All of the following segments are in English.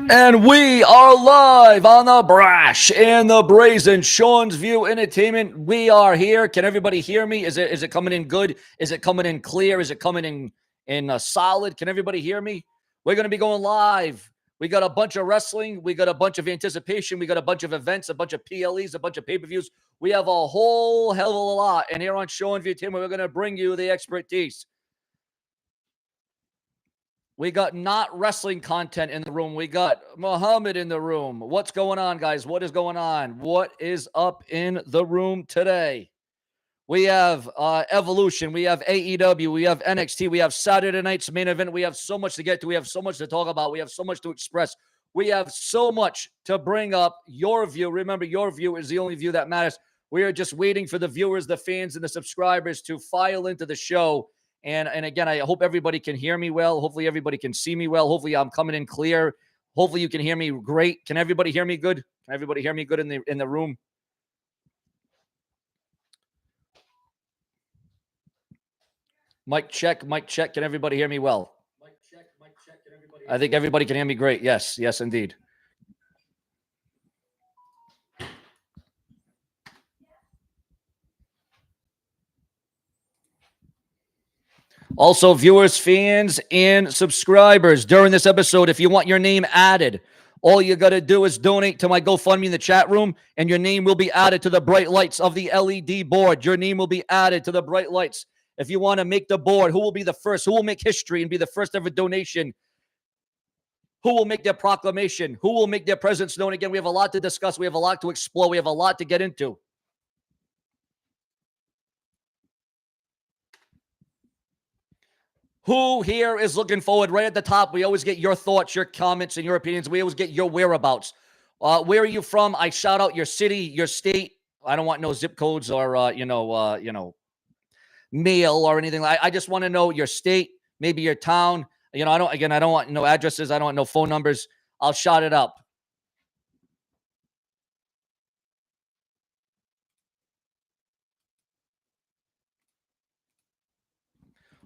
And we are live on the Brash and the Brazen Seanzviewent Entertainment. We are here. Can everybody hear me? Is it coming in good? Is it coming in clear? Is it coming in solid? Can everybody hear me? We're going to be going live. We got a bunch of wrestling. We got a bunch of anticipation. We got a bunch of events, a bunch of PLEs, a bunch of pay-per-views. We have a whole hell of a lot. And here on Seanzviewent Entertainment, we're going to bring you the expertise. We got not wrestling content in the room. We got Muhammad in the room. What's going on, guys? What is going on? What is up in the room today? We have Evolution. We have AEW. We have NXT. We have Saturday night's main event. We have so much to get to. We have so much to talk about. We have so much to express. We have so much to bring up. Your view. Remember, your view is the only view that matters. We are just waiting for the viewers, the fans, and the subscribers to file into the show. And again, I hope everybody can hear me well. Hopefully everybody can see me well. Hopefully I'm coming in clear. Hopefully you can hear me great. Can everybody hear me good? Can everybody hear me good in the room? Mic check, mic check. Can everybody hear me well? Mic check, mic check. Can everybody hear me? I think everybody can hear me great. Yes, yes, indeed. Also, viewers, fans, and subscribers, during this episode, if you want your name added, all you got to do is donate to my GoFundMe in the chat room, and your name will be added to the bright lights of the LED board. Your name will be added to the bright lights. If you want to make the board, who will be the first? Who will make history and be the first ever donation? Who will make their proclamation? Who will make their presence known? Again, we have a lot to discuss. We have a lot to explore. We have a lot to get into. Who here is looking forward? Right at the top, we always get your thoughts, your comments, and your opinions. We always get your whereabouts. Where are you from? I shout out your city, your state. I don't want no zip codes or mail or anything. I just want to know your state, maybe your town. I don't want no addresses. I don't want no phone numbers. I'll shout it up.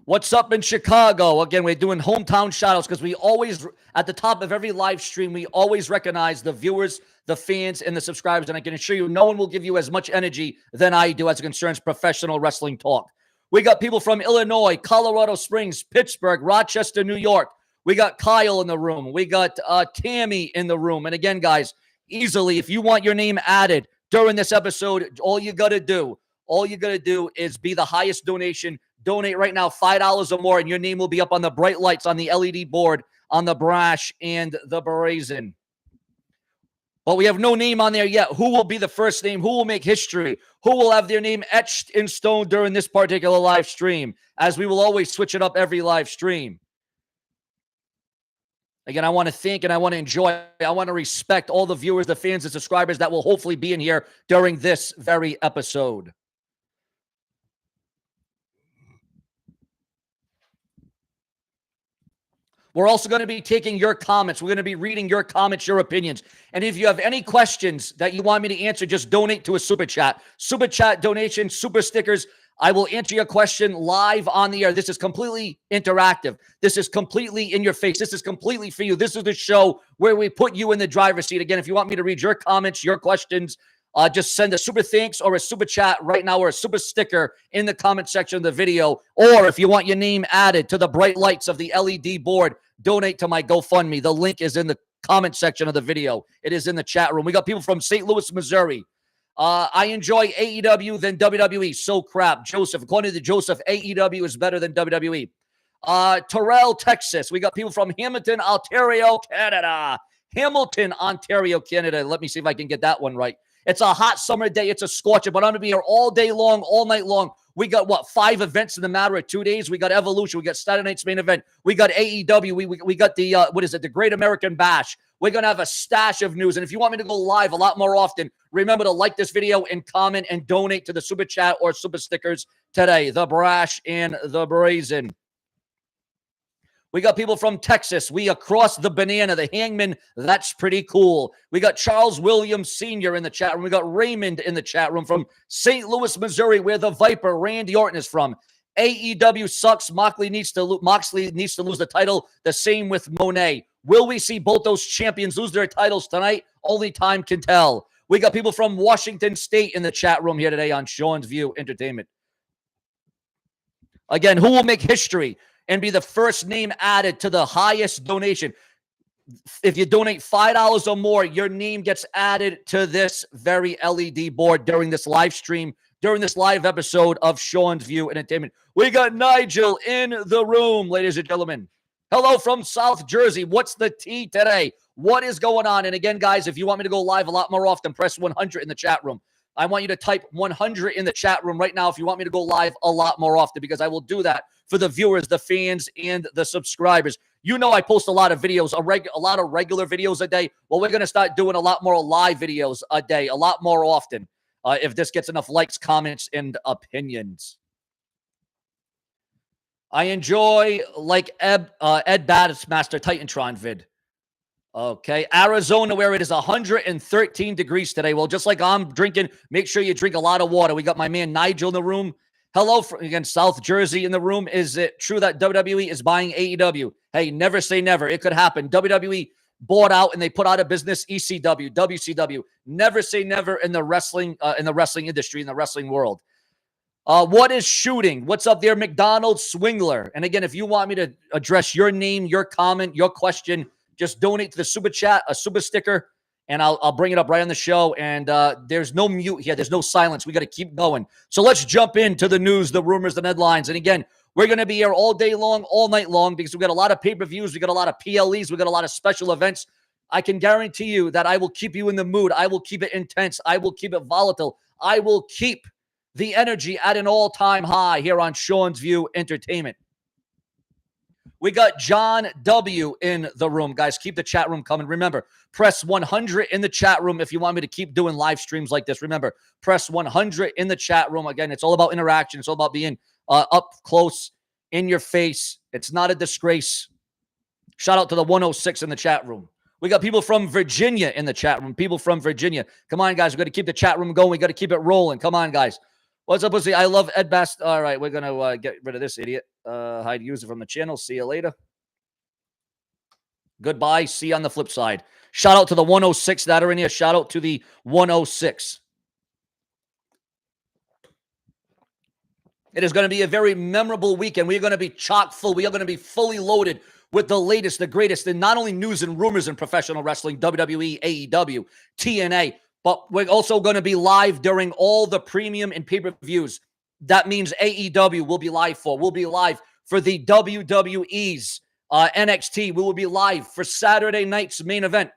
What's up in Chicago? Again, we're doing hometown shout-outs because we always, at the top of every live stream, we always recognize the viewers, the fans, and the subscribers. And I can assure you, no one will give you as much energy than I do as it concerns professional wrestling talk. We got people from Illinois, Colorado Springs, Pittsburgh, Rochester, New York. We got Kyle in the room. We got Tammy in the room. And again, guys, easily, if you want your name added during this episode, all you got to do is be the highest donation. Donate right now, $5 or more, and your name will be up on the bright lights on the LED board on the Brash and the Brazen. But we have no name on there yet. Who will be the first name? Who will make history? Who will have their name etched in stone during this particular live stream? As we will always switch it up every live stream. Again, I want to thank and I want to enjoy. I want to respect all the viewers, the fans, and subscribers that will hopefully be in here during this very episode. We're also going to be taking your comments. We're going to be reading your comments, your opinions. And if you have any questions that you want me to answer, just donate to a super chat. Super chat donation, super stickers. I will answer your question live on the air. This is completely interactive. This is completely in your face. This is completely for you. This is the show where we put you in the driver's seat. Again, if you want me to read your comments, your questions, just send a super thanks or a super chat right now or a super sticker in the comment section of the video. Or if you want your name added to the bright lights of the LED board, donate to my GoFundMe. The link is in the comment section of the video. It is in the chat room. We got people from St. Louis, Missouri. I enjoy AEW than WWE. So crap. Joseph, according to Joseph, AEW is better than WWE. Terrell, Texas. We got people from Hamilton, Ontario, Canada. Hamilton, Ontario, Canada. Let me see if I can get that one right. It's a hot summer day. It's a scorcher, but I'm going to be here all day long, all night long. We got, 5 events in the matter of 2 days? We got Evolution. We got Saturday night's main event. We got AEW. We got the, the Great American Bash. We're going to have a stash of news. And if you want me to go live a lot more often, remember to like this video and comment and donate to the super chat or super stickers today. The brash and the brazen. We got people from Texas. We across the banana, the hangman. That's pretty cool. We got Charles Williams Sr. in the chat room. We got Raymond in the chat room from St. Louis, Missouri, where the Viper, Randy Orton, is from. AEW sucks. Moxley needs to lose the title. The same with Monet. Will we see both those champions lose their titles tonight? Only time can tell. We got people from Washington State in the chat room here today on Sean's View Entertainment. Again, who will make history and be the first name added to the highest donation? If you donate $5 or more, your name gets added to this very LED board during this live stream, during this live episode of Sean's View Entertainment. We got Nigel in the room, ladies and gentlemen. Hello from South Jersey. What's the tea today? What is going on? And again, guys, if you want me to go live a lot more often, press 100 in the chat room. I want you to type 100 in the chat room right now if you want me to go live a lot more often, because I will do that for the viewers, the fans, and the subscribers. You know I post a lot of videos, a lot of regular videos a day. Well, we're going to start doing a lot more live videos a day, a lot more often, if this gets enough likes, comments, and opinions. I enjoy, like Ed Bassmaster Titantron vid. Okay, Arizona, where it is 113 degrees today. Well, just like I'm drinking, make sure you drink a lot of water. We got my man Nigel in the room. Hello, again, South Jersey in the room. Is it true that WWE is buying AEW? Hey, never say never. It could happen. WWE bought out and they put out of business ECW, WCW. Never say never in the wrestling industry, in the wrestling world. What is shooting? What's up there, McDonald's Swingler? And again, if you want me to address your name, your comment, your question, just donate to the super chat, a super sticker, and I'll bring it up right on the show. And there's no mute here. There's no silence. We got to keep going. So let's jump into the news, the rumors, the headlines. And again, we're going to be here all day long, all night long, because we got a lot of pay-per-views. We got a lot of PLEs. We got a lot of special events. I can guarantee you that I will keep you in the mood. I will keep it intense. I will keep it volatile. I will keep the energy at an all-time high here on Sean's View Entertainment. We got John W. in the room. Guys, keep the chat room coming. Remember, press 100 in the chat room if you want me to keep doing live streams like this. Remember, press 100 in the chat room. Again, it's all about interaction. It's all about being up close, in your face. It's not a disgrace. Shout out to the 106 in the chat room. We got people from Virginia in the chat room. People from Virginia. Come on, guys. We got to keep the chat room going. We got to keep it rolling. Come on, guys. What's up, pussy? I love Ed Best. All right, we're going to get rid of this idiot. Hide user from the channel. See you later. Goodbye. See you on the flip side. Shout out to the 106 that are in here. Shout out to the 106. It is going to be a very memorable weekend. We're going to be chock full. We are going to be fully loaded with the latest, the greatest, in not only news and rumors in professional wrestling, WWE, AEW, TNA, but we're also going to be live during all the premium and pay-per-views. That means AEW will be live for. We'll be live for the WWE's NXT. We will be live for Saturday night's main event.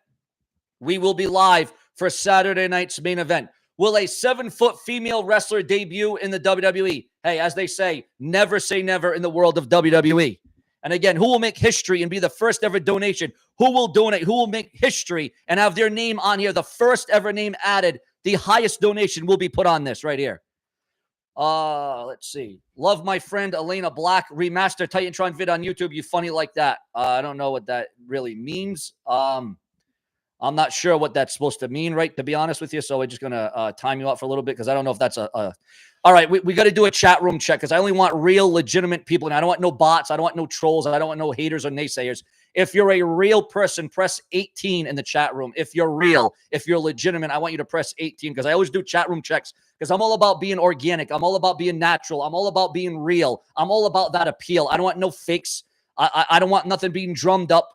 We will be live for Saturday night's main event. Will a 7-foot female wrestler debut in the WWE? Hey, as they say never in the world of WWE. And again, who will make history and be the first ever donation? Who will donate? Who will make history and have their name on here? The first ever name added. The highest donation will be put on this right here. Let's see. Love my friend Elena Black. Remaster Titantron vid on YouTube. You funny like that. I don't know what that really means. I'm not sure what that's supposed to mean, right? To be honest with you. So we're just going to time you out for a little bit because I don't know if that's all right, we got to do a chat room check because I only want real, legitimate people. And I don't want no bots. I don't want no trolls. I don't want no haters or naysayers. If you're a real person, press 18 in the chat room. If you're real, if you're legitimate, I want you to press 18 because I always do chat room checks because I'm all about being organic. I'm all about being natural. I'm all about being real. I'm all about that appeal. I don't want no fakes. I don't want nothing being drummed up.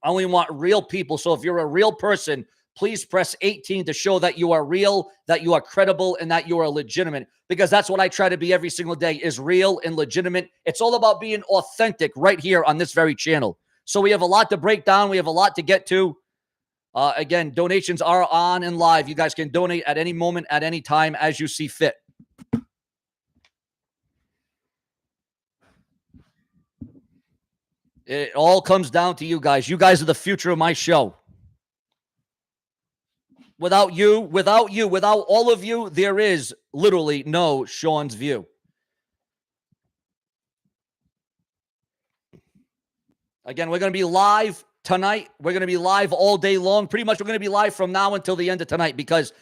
I only want real people. So if you're a real person, please press 18 to show that you are real, that you are credible, and that you are legitimate. Because that's what I try to be every single day, is real and legitimate. It's all about being authentic right here on this very channel. So we have a lot to break down. We have a lot to get to. Again, donations are on and live. You guys can donate at any moment, at any time, as you see fit. It all comes down to you guys. You guys are the future of my show. Without you, without all of you, there is literally no Sean's View. Again, we're going to be live tonight. We're going to be live all day long. Pretty much we're going to be live from now until the end of tonight because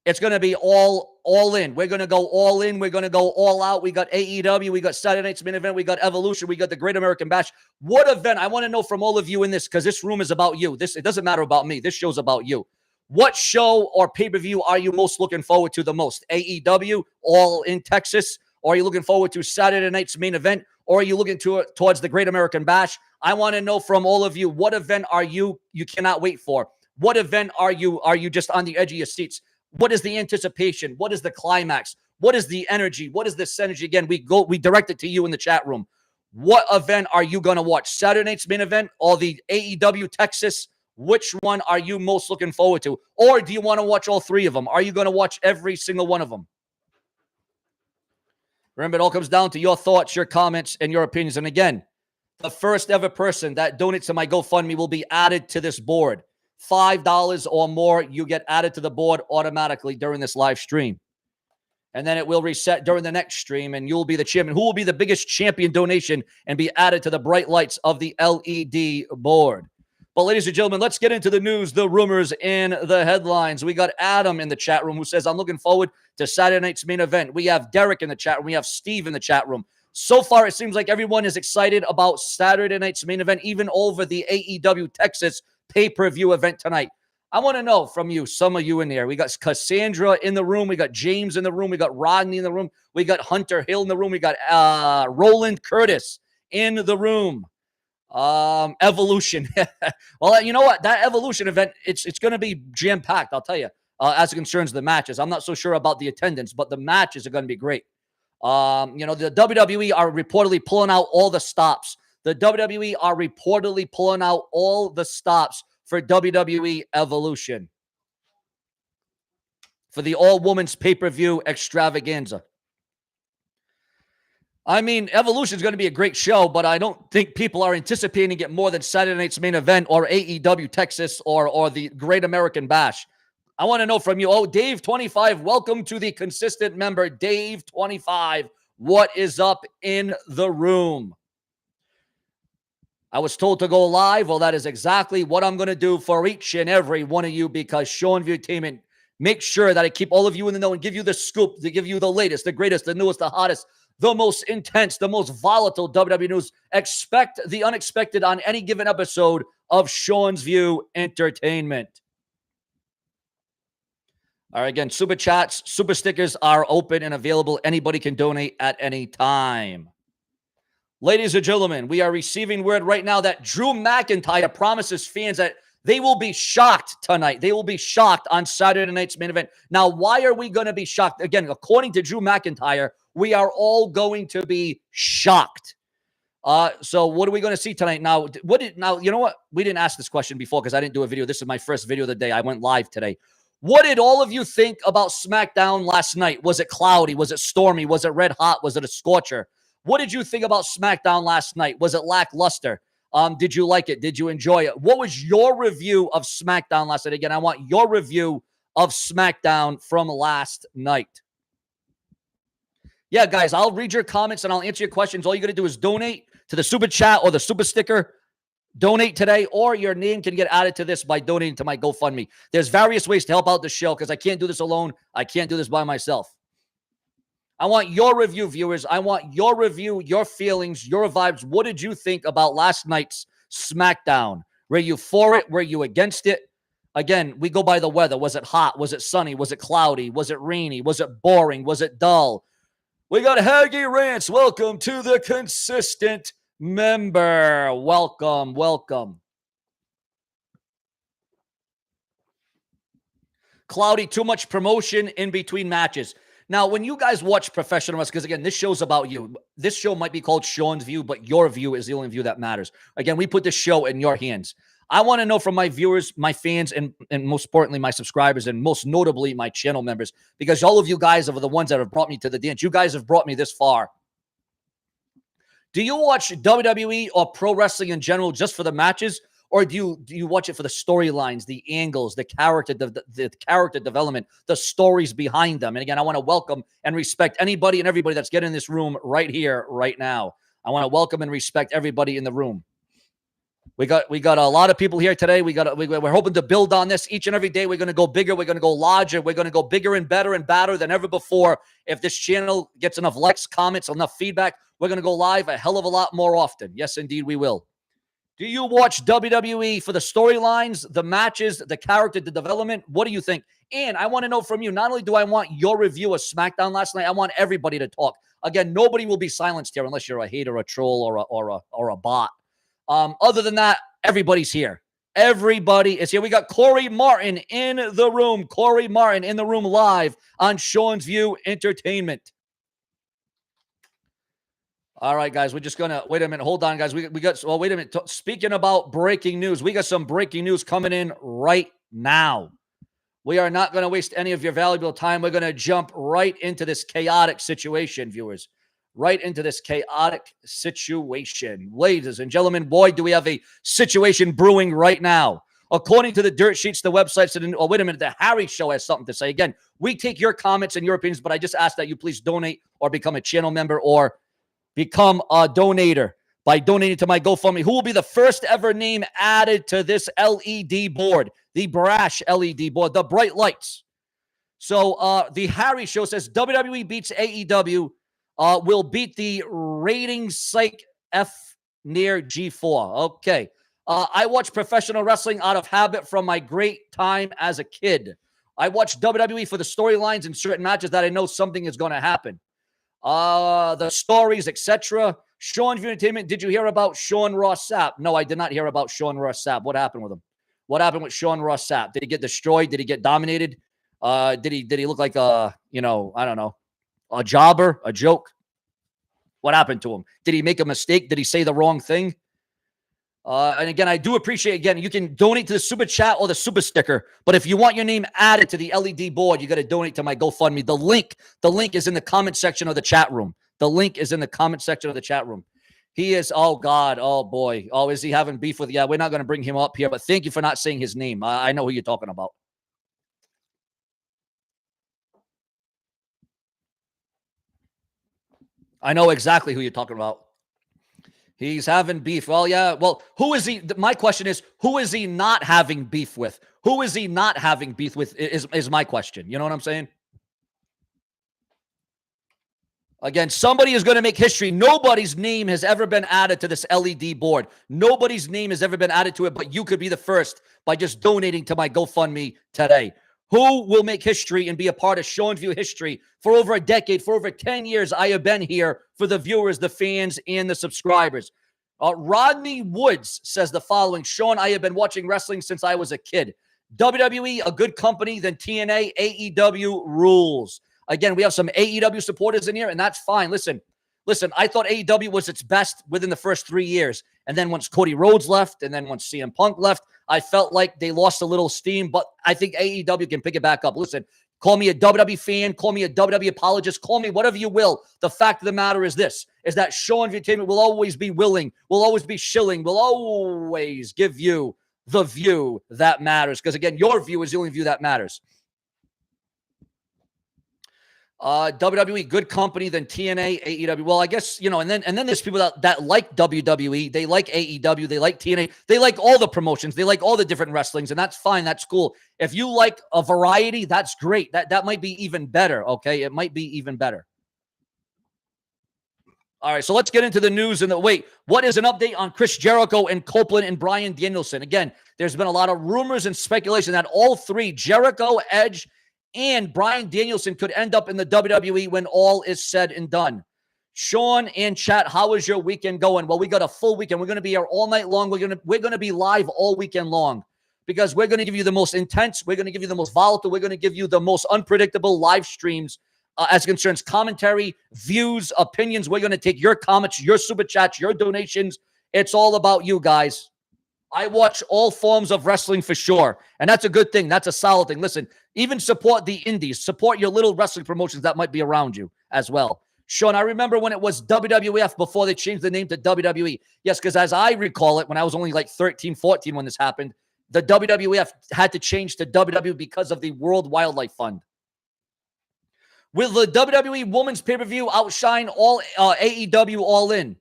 it's going to be all in. We're going to go all in. We're going to go all out. We got AEW. We got Saturday Night's Main Event. We got Evolution. We got the Great American Bash. What event? I want to know from all of you in this because this room is about you. It doesn't matter about me. This show's about you. What show or pay-per-view are you most looking forward to the most? AEW, all in Texas? Or are you looking forward to Saturday Night's Main Event? Or are you looking towards the Great American Bash? I want to know from all of you, what event are you cannot wait for? What event are you just on the edge of your seats? What is the anticipation? What is the climax? What is the energy? What is the synergy? Again, we direct it to you in the chat room. What event are you going to watch? Saturday Night's Main Event or the AEW Texas? Which one are you most looking forward to? Or do you want to watch all three of them? Are you going to watch every single one of them? Remember, it all comes down to your thoughts, your comments, and your opinions. And again, the first ever person that donates to my GoFundMe will be added to this board. $5 or more, you get added to the board automatically during this live stream. And then it will reset during the next stream, and you'll be the champion. Who will be the biggest champion donation and be added to the bright lights of the LED board? But ladies and gentlemen, let's get into the news, the rumors, and the headlines. We got Adam in the chat room who says, I'm looking forward to Saturday Night's Main Event. We have Derek in the chat room. We have Steve in the chat room. So far, it seems like everyone is excited about Saturday Night's Main Event, even over the AEW Texas pay-per-view event tonight. I want to know from you, some of you in there. We got Cassandra in the room. We got James in the room. We got Rodney in the room. We got Hunter Hill in the room. We got Roland Curtis in the room. Evolution. Well, you know what? That Evolution event, it's going to be jam-packed, I'll tell you, as it concerns the matches. I'm not so sure about the attendance, but the matches are going to be great. The WWE are reportedly pulling out all the stops. The WWE are reportedly pulling out all the stops for WWE Evolution for the all-women's pay-per-view extravaganza. I mean, Evolution is going to be a great show, but I don't think people are anticipating it more than Saturday Night's Main Event or AEW Texas or the Great American Bash. I want to know from you. Oh, Dave25, welcome to the consistent member. Dave25, what is up in the room? I was told to go live. Well, that is exactly what I'm going to do for each and every one of you because Seanzviewent make sure that I keep all of you in the know and give you the scoop, to give you the latest, the greatest, the newest, the hottest, the most intense, the most volatile WWE news. Expect the unexpected on any given episode of Sean's View Entertainment. All right, again, super chats, super stickers are open and available. Anybody can donate at any time. Ladies and gentlemen, we are receiving word right now that Drew McIntyre promises fans that they will be shocked tonight. They will be shocked on Saturday Night's Main Event. Now, why are we going to be shocked? Again, according to Drew McIntyre, we are all going to be shocked. So what are we going to see tonight? Now, you know what? We didn't ask this question before because I didn't do a video. This is my first video of the day. I went live today. What did all of you think about SmackDown last night? Was it cloudy? Was it stormy? Was it red hot? Was it a scorcher? What did you think about SmackDown last night? Was it lackluster? Did you like it? Did you enjoy it? What was your review of SmackDown last night? Again, I want your review of SmackDown from last night. Yeah, guys, I'll read your comments and I'll answer your questions. All you got to do is donate to the super chat or the super sticker. Donate today, or your name can get added to this by donating to my GoFundMe. There's various ways to help out the show because I can't do this alone. I can't do this by myself. I want your review, viewers. I want your review, your feelings, your vibes. What did you think about last night's SmackDown? Were you for it? Were you against it? Again, we go by the weather. Was it hot? Was it sunny? Was it cloudy? Was it rainy? Was it boring? Was it dull? We got Haggy Rants. Welcome to the consistent member. Welcome, welcome. Cloudy, too much promotion in between matches. Now, when you guys watch professional wrestling, because again, this show's about you. This show might be called Sean's View, but your view is the only view that matters. Again, we put this show in your hands. I want to know from my viewers, my fans, and most importantly, my subscribers, and most notably, my channel members, because all of you guys are the ones that have brought me to the dance. You guys have brought me this far. Do you watch WWE or pro wrestling in general just for the matches? Or do you watch it for the storylines, the angles, the character development, the stories behind them? And again, I want to welcome and respect anybody and everybody that's getting in this room right here, right now. I want to welcome and respect everybody in the room. We got a lot of people here today. We're hoping to build on this each and every day. We're going to go bigger. We're going to go larger. We're going to go bigger and better and badder than ever before. If this channel gets enough likes, comments, enough feedback, we're going to go live a hell of a lot more often. Yes, indeed, we will. Do you watch WWE for the storylines, the matches, the character, the development? What do you think? And I want to know from you, not only do I want your review of SmackDown last night, I want everybody to talk. Again, nobody will be silenced here unless you're a hater, a troll, or a bot. Other than that, everybody's here. Everybody is here. We got Corey Martin in the room. Corey Martin in the room live on Sean's View Entertainment. All right, guys, we're just going to, wait a minute. Hold on, guys. We got, well, wait a minute. Speaking about breaking news, we got some breaking news coming in right now. We are not going to waste any of your valuable time. We're going to jump right into this chaotic situation, viewers. Right into this chaotic situation. Ladies and gentlemen, boy, do we have a situation brewing right now. According to the dirt sheets, the websites, oh, wait a minute, the Harry Show has something to say. Again, we take your comments and your opinions, but I just ask that you please donate or become a channel member or become a donator by donating to my GoFundMe. Who will be the first ever name added to this LED board? The brash LED board, the bright lights. So the Harry Show says WWE beats AEW. Will beat the rating psych F near G4. Okay. I watch professional wrestling out of habit from my great time as a kid. I watch WWE for the storylines and certain matches that I know something is going to happen. The stories, etc. Sean's View Entertainment, did you hear about Sean Ross Sapp? No, I did not hear about Sean Ross Sapp. What happened with him? What happened with Sean Ross Sapp? Did he get destroyed? Did he get dominated? Did he look like a, I don't know, a jobber, a joke? What happened to him? Did he make a mistake? Did he say the wrong thing? And again, I do appreciate, again, you can donate to the super chat or the super sticker, but if you want your name added to the LED board, you got to donate to my GoFundMe. The link is in the comment section of the chat room. The link is in the comment section of the chat room. He is, oh God, oh boy. Oh, is he having beef with, yeah, we're not going to bring him up here, but thank you for not saying his name. I know who you're talking about. I know exactly who you're talking about. He's having beef. Well, yeah. Well, who is he? My question is, who is he not having beef with? Who is he not having beef with is my question. You know what I'm saying? Again, somebody is going to make history. Nobody's name has ever been added to this LED board. Nobody's name has ever been added to it, but you could be the first by just donating to my GoFundMe today. Who will make history and be a part of Sean's View history for over a decade, for over 10 years? I have been here for the viewers, the fans, and the subscribers. Rodney Woods says the following. Sean, I have been watching wrestling since I was a kid. WWE, a good company, then TNA, AEW rules. Again, we have some AEW supporters in here, and that's fine. Listen, I thought AEW was its best within the first 3 years. And then once Cody Rhodes left, and then once CM Punk left, I felt like they lost a little steam, but I think AEW can pick it back up. Listen, call me a WWE fan, call me a WWE apologist, call me whatever you will. The fact of the matter is this, is that Sean Entertainment will always be willing, will always be shilling, will always give you the view that matters. Because again, your view is the only view that matters. WWE, good company, then TNA, AEW. Well, I guess, and then there's people that like WWE, they like AEW, they like TNA, they like all the promotions, they like all the different wrestlings, and that's fine, that's cool. If you like a variety, that's great. That might be even better, okay? It might be even better. All right, so let's get into the news. What is an update on Chris Jericho and Copeland and Bryan Danielson? Again, there's been a lot of rumors and speculation that all three, Jericho, Edge, and Bryan Danielson, could end up in the WWE when all is said and done. Sean and chat, how is your weekend going? Well, we got a full weekend. We're going to be here all night long. We're going to be live all weekend long because we're going to give you the most intense. We're going to give you the most volatile. We're going to give you the most unpredictable live streams as concerns commentary, views, opinions. We're going to take your comments, your super chats, your donations. It's all about you guys. I watch all forms of wrestling for sure. And that's a good thing. That's a solid thing. Listen, even support the indies. Support your little wrestling promotions that might be around you as well. Sean, I remember when it was WWF before they changed the name to WWE. Yes, because as I recall it, when I was only like 13, 14 when this happened, the WWF had to change to WWE because of the World Wildlife Fund. Will the WWE Women's Pay-Per-View outshine all AEW All In?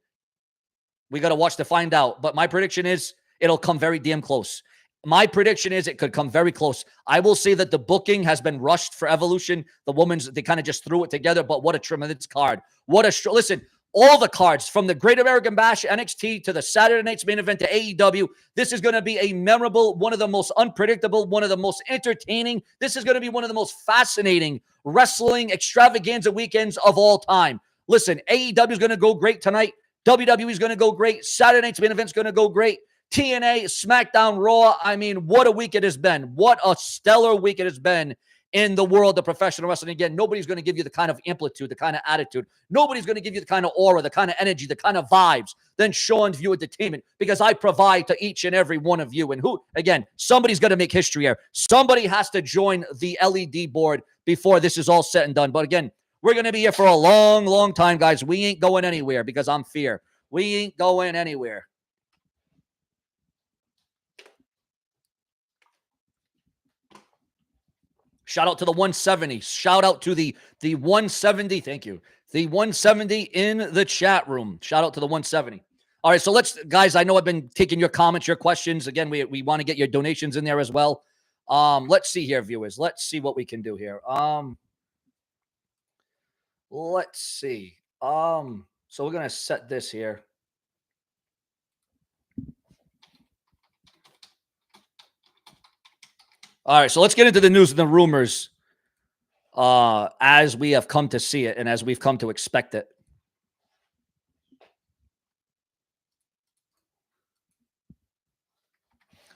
We got to watch to find out. But my prediction is It'll come very damn close. My prediction is it could come very close. I will say that the booking has been rushed for Evolution. The women's, they kind of just threw it together, but what a tremendous card. Listen, all the cards from the Great American Bash, NXT, to the Saturday night's main event to AEW. This is going to be a memorable, one of the most unpredictable, one of the most entertaining. This is going to be one of the most fascinating wrestling extravaganza weekends of all time. Listen, AEW is going to go great tonight. WWE is going to go great. Saturday night's main event is going to go great. TNA, SmackDown, Raw. I mean, what a week it has been. What a stellar week it has been in the world of professional wrestling. Again, nobody's going to give you the kind of amplitude, the kind of attitude. Nobody's going to give you the kind of aura, the kind of energy, the kind of vibes than Seanzviewent Entertainment, because I provide to each and every one of you. And who, again, somebody's going to make history here. Somebody has to join the LED board before this is all said and done. But again, we're going to be here for a long, long time, guys. We ain't going anywhere because I'm Fear. We ain't going anywhere. Shout out to the 170. Shout out to the 170. Thank you. The 170 in the chat room. Shout out to the 170. All right, so let's, guys, I know I've been taking your comments, your questions. Again, we want to get your donations in there as well. Let's see here, viewers. Let's see what we can do here. Let's see. So we're going to set this here. All right, so let's get into the news and the rumors as we have come to see it and as we've come to expect it.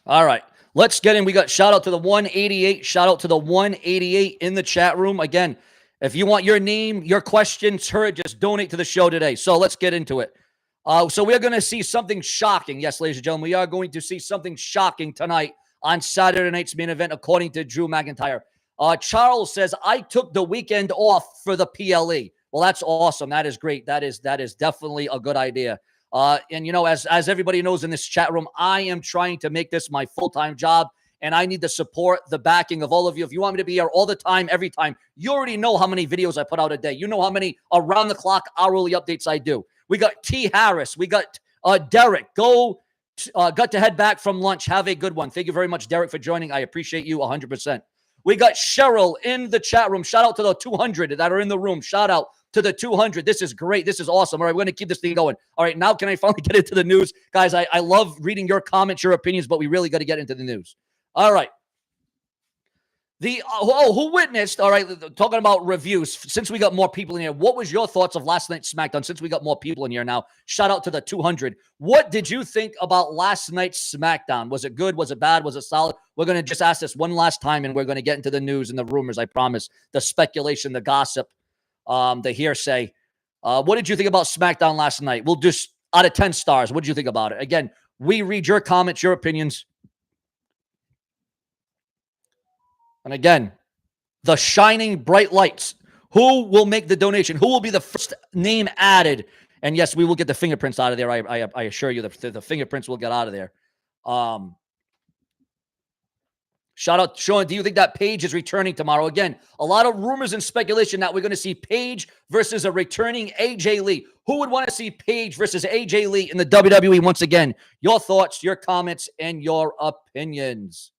All right, let's get in. We got shout out to the 188. Shout out to the 188 in the chat room. Again, if you want your name, your questions heard, just donate to the show today. So let's get into it. So we're going to see something shocking. Yes, ladies and gentlemen, we are going to see something shocking tonight on Saturday night's main event, according to Drew McIntyre. Charles says, I took the weekend off for the PLE. Well, that's awesome. That is great. That is definitely a good idea. And, you know, as everybody knows in this chat room, I am trying to make this my full-time job, and I need the support, the backing of all of you. If you want me to be here all the time, every time, you already know how many videos I put out a day. You know how many around-the-clock hourly updates I do. We got T. Harris. We got Derek. Got to head back from lunch. Have a good one. Thank you very much, Derek, for joining. I appreciate you 100%. We got Cheryl in the chat room. Shout out to the 200 that are in the room. Shout out to the 200. This is great. This is awesome. All right, we're going to keep this thing going. All right, now can I finally get into the news? Guys, I love reading your comments, your opinions, but we really got to get into the news. All right. Who witnessed, all right, talking about reviews, since we got more people in here, what was your thoughts of last night's SmackDown, since we got more people in here now? Shout out to the 200. What did you think about last night's SmackDown? Was it good? Was it bad? Was it solid? We're going to just ask this one last time, and we're going to get into the news and the rumors, I promise. The speculation, the gossip, the hearsay. What did you think about SmackDown last night? We'll just, out of 10 stars, what did you think about it? Again, we read your comments, your opinions. And again, the shining bright lights. Who will make the donation? Who will be the first name added? And yes, we will get the fingerprints out of there. I assure you, the fingerprints will get out of there. Shout out, Sean. Do you think that Paige is returning tomorrow? Again, a lot of rumors and speculation that we're going to see Paige versus a returning AJ Lee. Who would want to see Paige versus AJ Lee in the WWE once again? Your thoughts, your comments, and your opinions.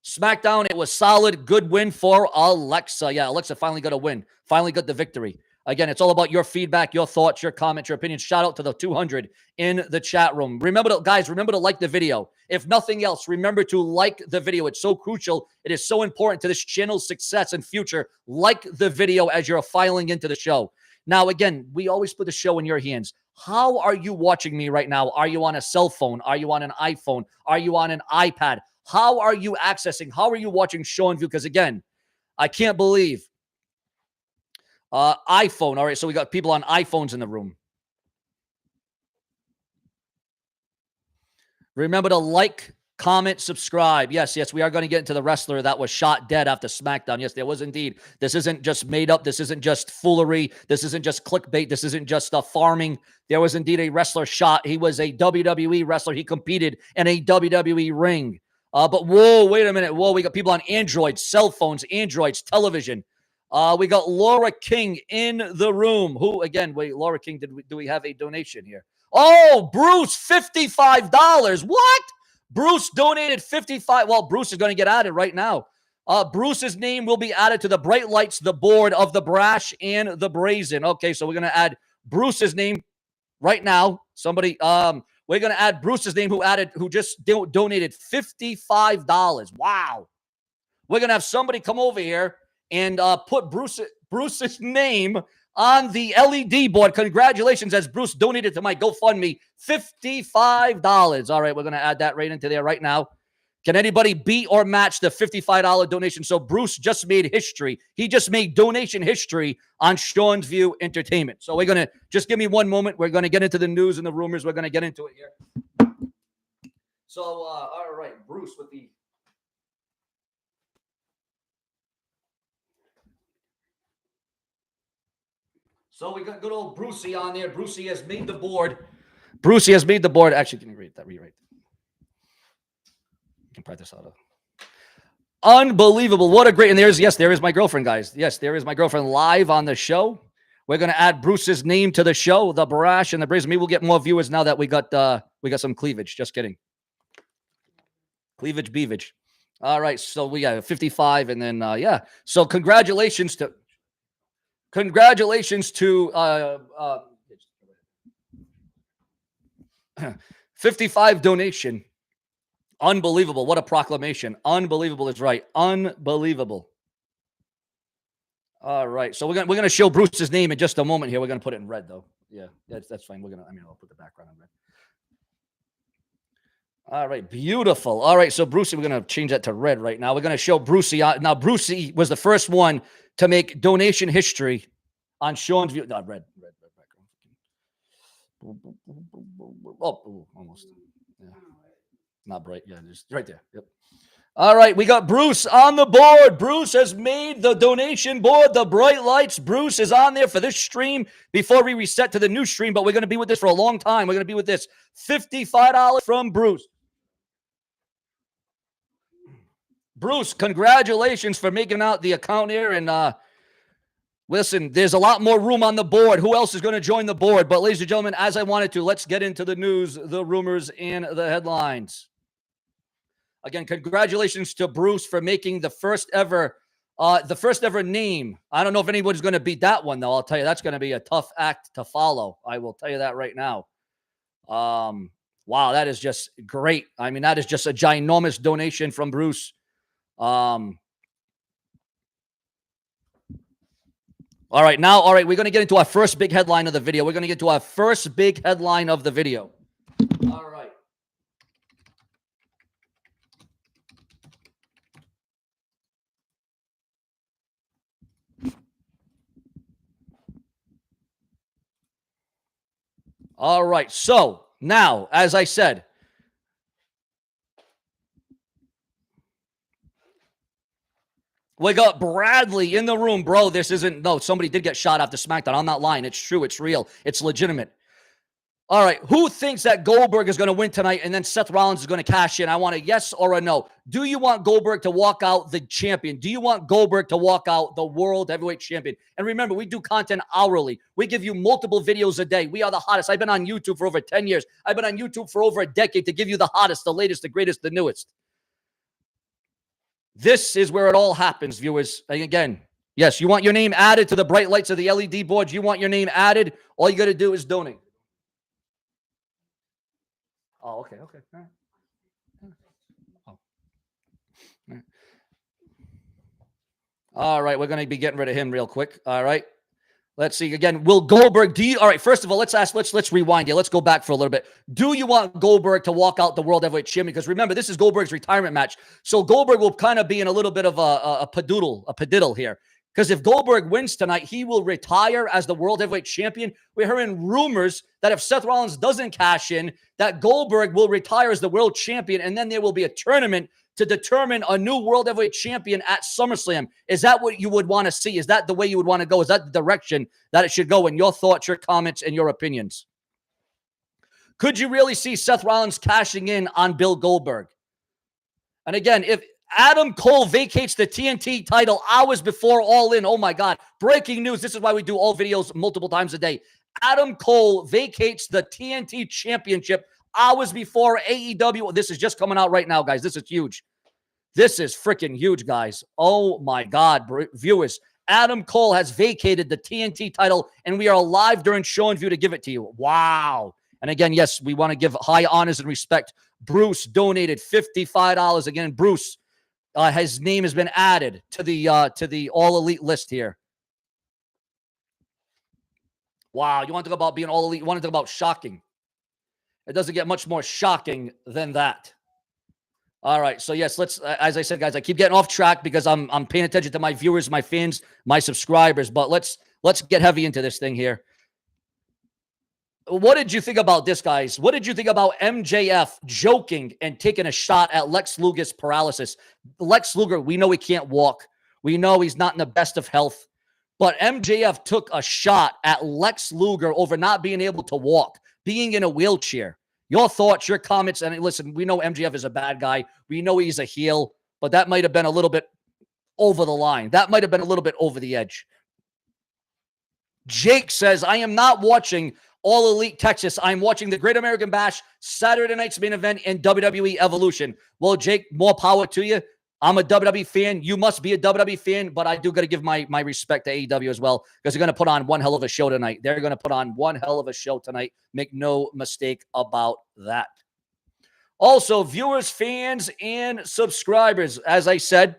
SmackDown, it was solid. Good win for Alexa. Yeah, Alexa finally got a win. Finally got the victory. Again, it's all about your feedback, your thoughts, your comments, your opinions. Shout out to the 200 in the chat room. Remember to like the video. If nothing else, remember to like the video. It's so crucial. It is so important to this channel's success and future. Like the video as you're filing into the show. Now, again, we always put the show in your hands. How are you watching me right now? Are you on a cell phone? Are you on an iPhone? Are you on an iPad? How are you accessing? How are you watching Seanview? Because again, I can't believe iPhone. All right, so we got people on iPhones in the room. Remember to like, comment, subscribe. Yes, we are going to get into the wrestler that was shot dead after SmackDown. Yes, there was indeed. This isn't just made up. This isn't just foolery. This isn't just clickbait. This isn't just farming. There was indeed a wrestler shot. He was a WWE wrestler. He competed in a WWE ring. But whoa, wait a minute. Whoa, we got people on Androids, cell phones, Androids, television. We got Laura King in the room. Who, again, wait, Laura King, do we have a donation here? Oh, Bruce, $55. What? Bruce donated $55. Well, Bruce is going to get added right now. Bruce's name will be added to the bright lights, the board of the brash and the brazen. Okay, so we're going to add Bruce's name right now. Somebody, we're going to add Bruce's name who just donated $55. Wow. We're going to have somebody come over here and put Bruce's name on the LED board. Congratulations, as Bruce donated to my GoFundMe, $55. All right, we're going to add that right into there right now. Can anybody beat or match the $55 donation? So Bruce just made history. He just made donation history on Sean's View Entertainment. So we're going to, just give me one moment. We're going to get into the news and the rumors. We're going to get into it here. So, all right, Bruce with the... So we got good old Brucey on there. Brucey has made the board. Brucey has made the board. Actually, can you read that? Rewrite. You can practice out of. Unbelievable. What a great. And there is my girlfriend, guys. Yes, there is my girlfriend live on the show. We're going to add Bruce's name to the show, the Brash and the Brazen. Maybe we'll get more viewers now that we got some cleavage. Just kidding. Cleavage, beavage. All right. So we got 55 and then, yeah. So congratulations to 55 donation. Unbelievable. What a proclamation. Unbelievable is right. Unbelievable. All right. So we're gonna show Bruce's name in just a moment here. We're gonna put it in red though. Yeah, that's fine. I'll put the background in red. All right, beautiful. All right, so Brucey, we're going to change that to red right now. We're going to show Brucey. Now, Brucey was the first one to make donation history on Sean's View. No, red background. Oh, almost. Yeah. Not bright. Yeah, just right there. Yep. All right, we got Bruce on the board. Bruce has made the donation board, the bright lights. Bruce is on there for this stream before we reset to the new stream, but we're going to be with this for a long time. We're going to be with this. $55 from Bruce. Bruce, congratulations for making out the account here. And listen, there's a lot more room on the board. Who else is going to join the board? But ladies and gentlemen, as I wanted to, let's get into the news, the rumors, and the headlines. Again, congratulations to Bruce for making the first ever name. I don't know if anybody's going to beat that one, though. I'll tell you, that's going to be a tough act to follow. I will tell you that right now. Wow, that is just great. I mean, that is just a ginormous donation from Bruce. All right, we're going to get into our first big headline of the video. We're going to get to our first big headline of the video. All right. All right, so now, as I said, we got Bradley in the room, bro. This isn't, no, somebody did get shot after SmackDown. I'm not lying. It's true. It's real. It's legitimate. All right, who thinks that Goldberg is going to win tonight and then Seth Rollins is going to cash in? I want a yes or a no. Do you want Goldberg to walk out the champion? Do you want Goldberg to walk out the world heavyweight champion? And remember, we do content hourly. We give you multiple videos a day. We are the hottest. I've been on YouTube for over 10 years. I've been on YouTube for over a decade to give you the hottest, the latest, the greatest, the newest. This is where it all happens, viewers. And again, yes, you want your name added to the bright lights of the LED boards. You want your name added. All you got to do is donate. Oh, okay. All right. Oh. All right, we're going to be getting rid of him real quick. All right. Let's see. Again, will Goldberg, all right, first of all, let's rewind here. Let's go back for a little bit. Do you want Goldberg to walk out the World Heavyweight Champion? Because remember, this is Goldberg's retirement match. So Goldberg will kind of be in a little bit of a padiddle here. Because if Goldberg wins tonight, he will retire as the World Heavyweight Champion. We're hearing rumors that if Seth Rollins doesn't cash in, that Goldberg will retire as the World Champion, and then there will be a tournament to determine a new World Heavyweight Champion at SummerSlam. Is that what you would want to see? Is that the way you would want to go? Is that the direction that it should go? And your thoughts, your comments, and your opinions. Could you really see Seth Rollins cashing in on Bill Goldberg? And again, if Adam Cole vacates the TNT title hours before All In. Oh, my God. Breaking news. This is why we do all videos multiple times a day. Adam Cole vacates the TNT Championship hours before AEW. This is just coming out right now, guys. This is huge. This is freaking huge, guys. Oh, my God, viewers. Adam Cole has vacated the TNT title, and we are live during Seanzview to give it to you. Wow. And again, yes, we want to give high honors and respect. Bruce donated $55. Again, Bruce, his name has been added to the All Elite list here. Wow, you want to talk about being All Elite? You want to talk about shocking? It doesn't get much more shocking than that. All right, so yes, let's. As I said, guys, I keep getting off track because I'm paying attention to my viewers, my fans, my subscribers. But let's get heavy into this thing here. What did you think about this, guys? What did you think about MJF joking and taking a shot at Lex Luger's paralysis? Lex Luger, we know he can't walk. We know he's not in the best of health. But MJF took a shot at Lex Luger over not being able to walk, being in a wheelchair. Your thoughts, your comments, and listen, we know MJF is a bad guy. We know he's a heel, but that might have been a little bit over the line. That might have been a little bit over the edge. Jake says, I am not watching All Elite Texas. I'm watching the Great American Bash, Saturday night's main event, and WWE Evolution. Well, Jake, more power to you. I'm a WWE fan. You must be a WWE fan, but I do got to give my respect to AEW as well, because they're going to put on one hell of a show tonight. They're going to put on one hell of a show tonight. Make no mistake about that. Also, viewers, fans, and subscribers, as I said,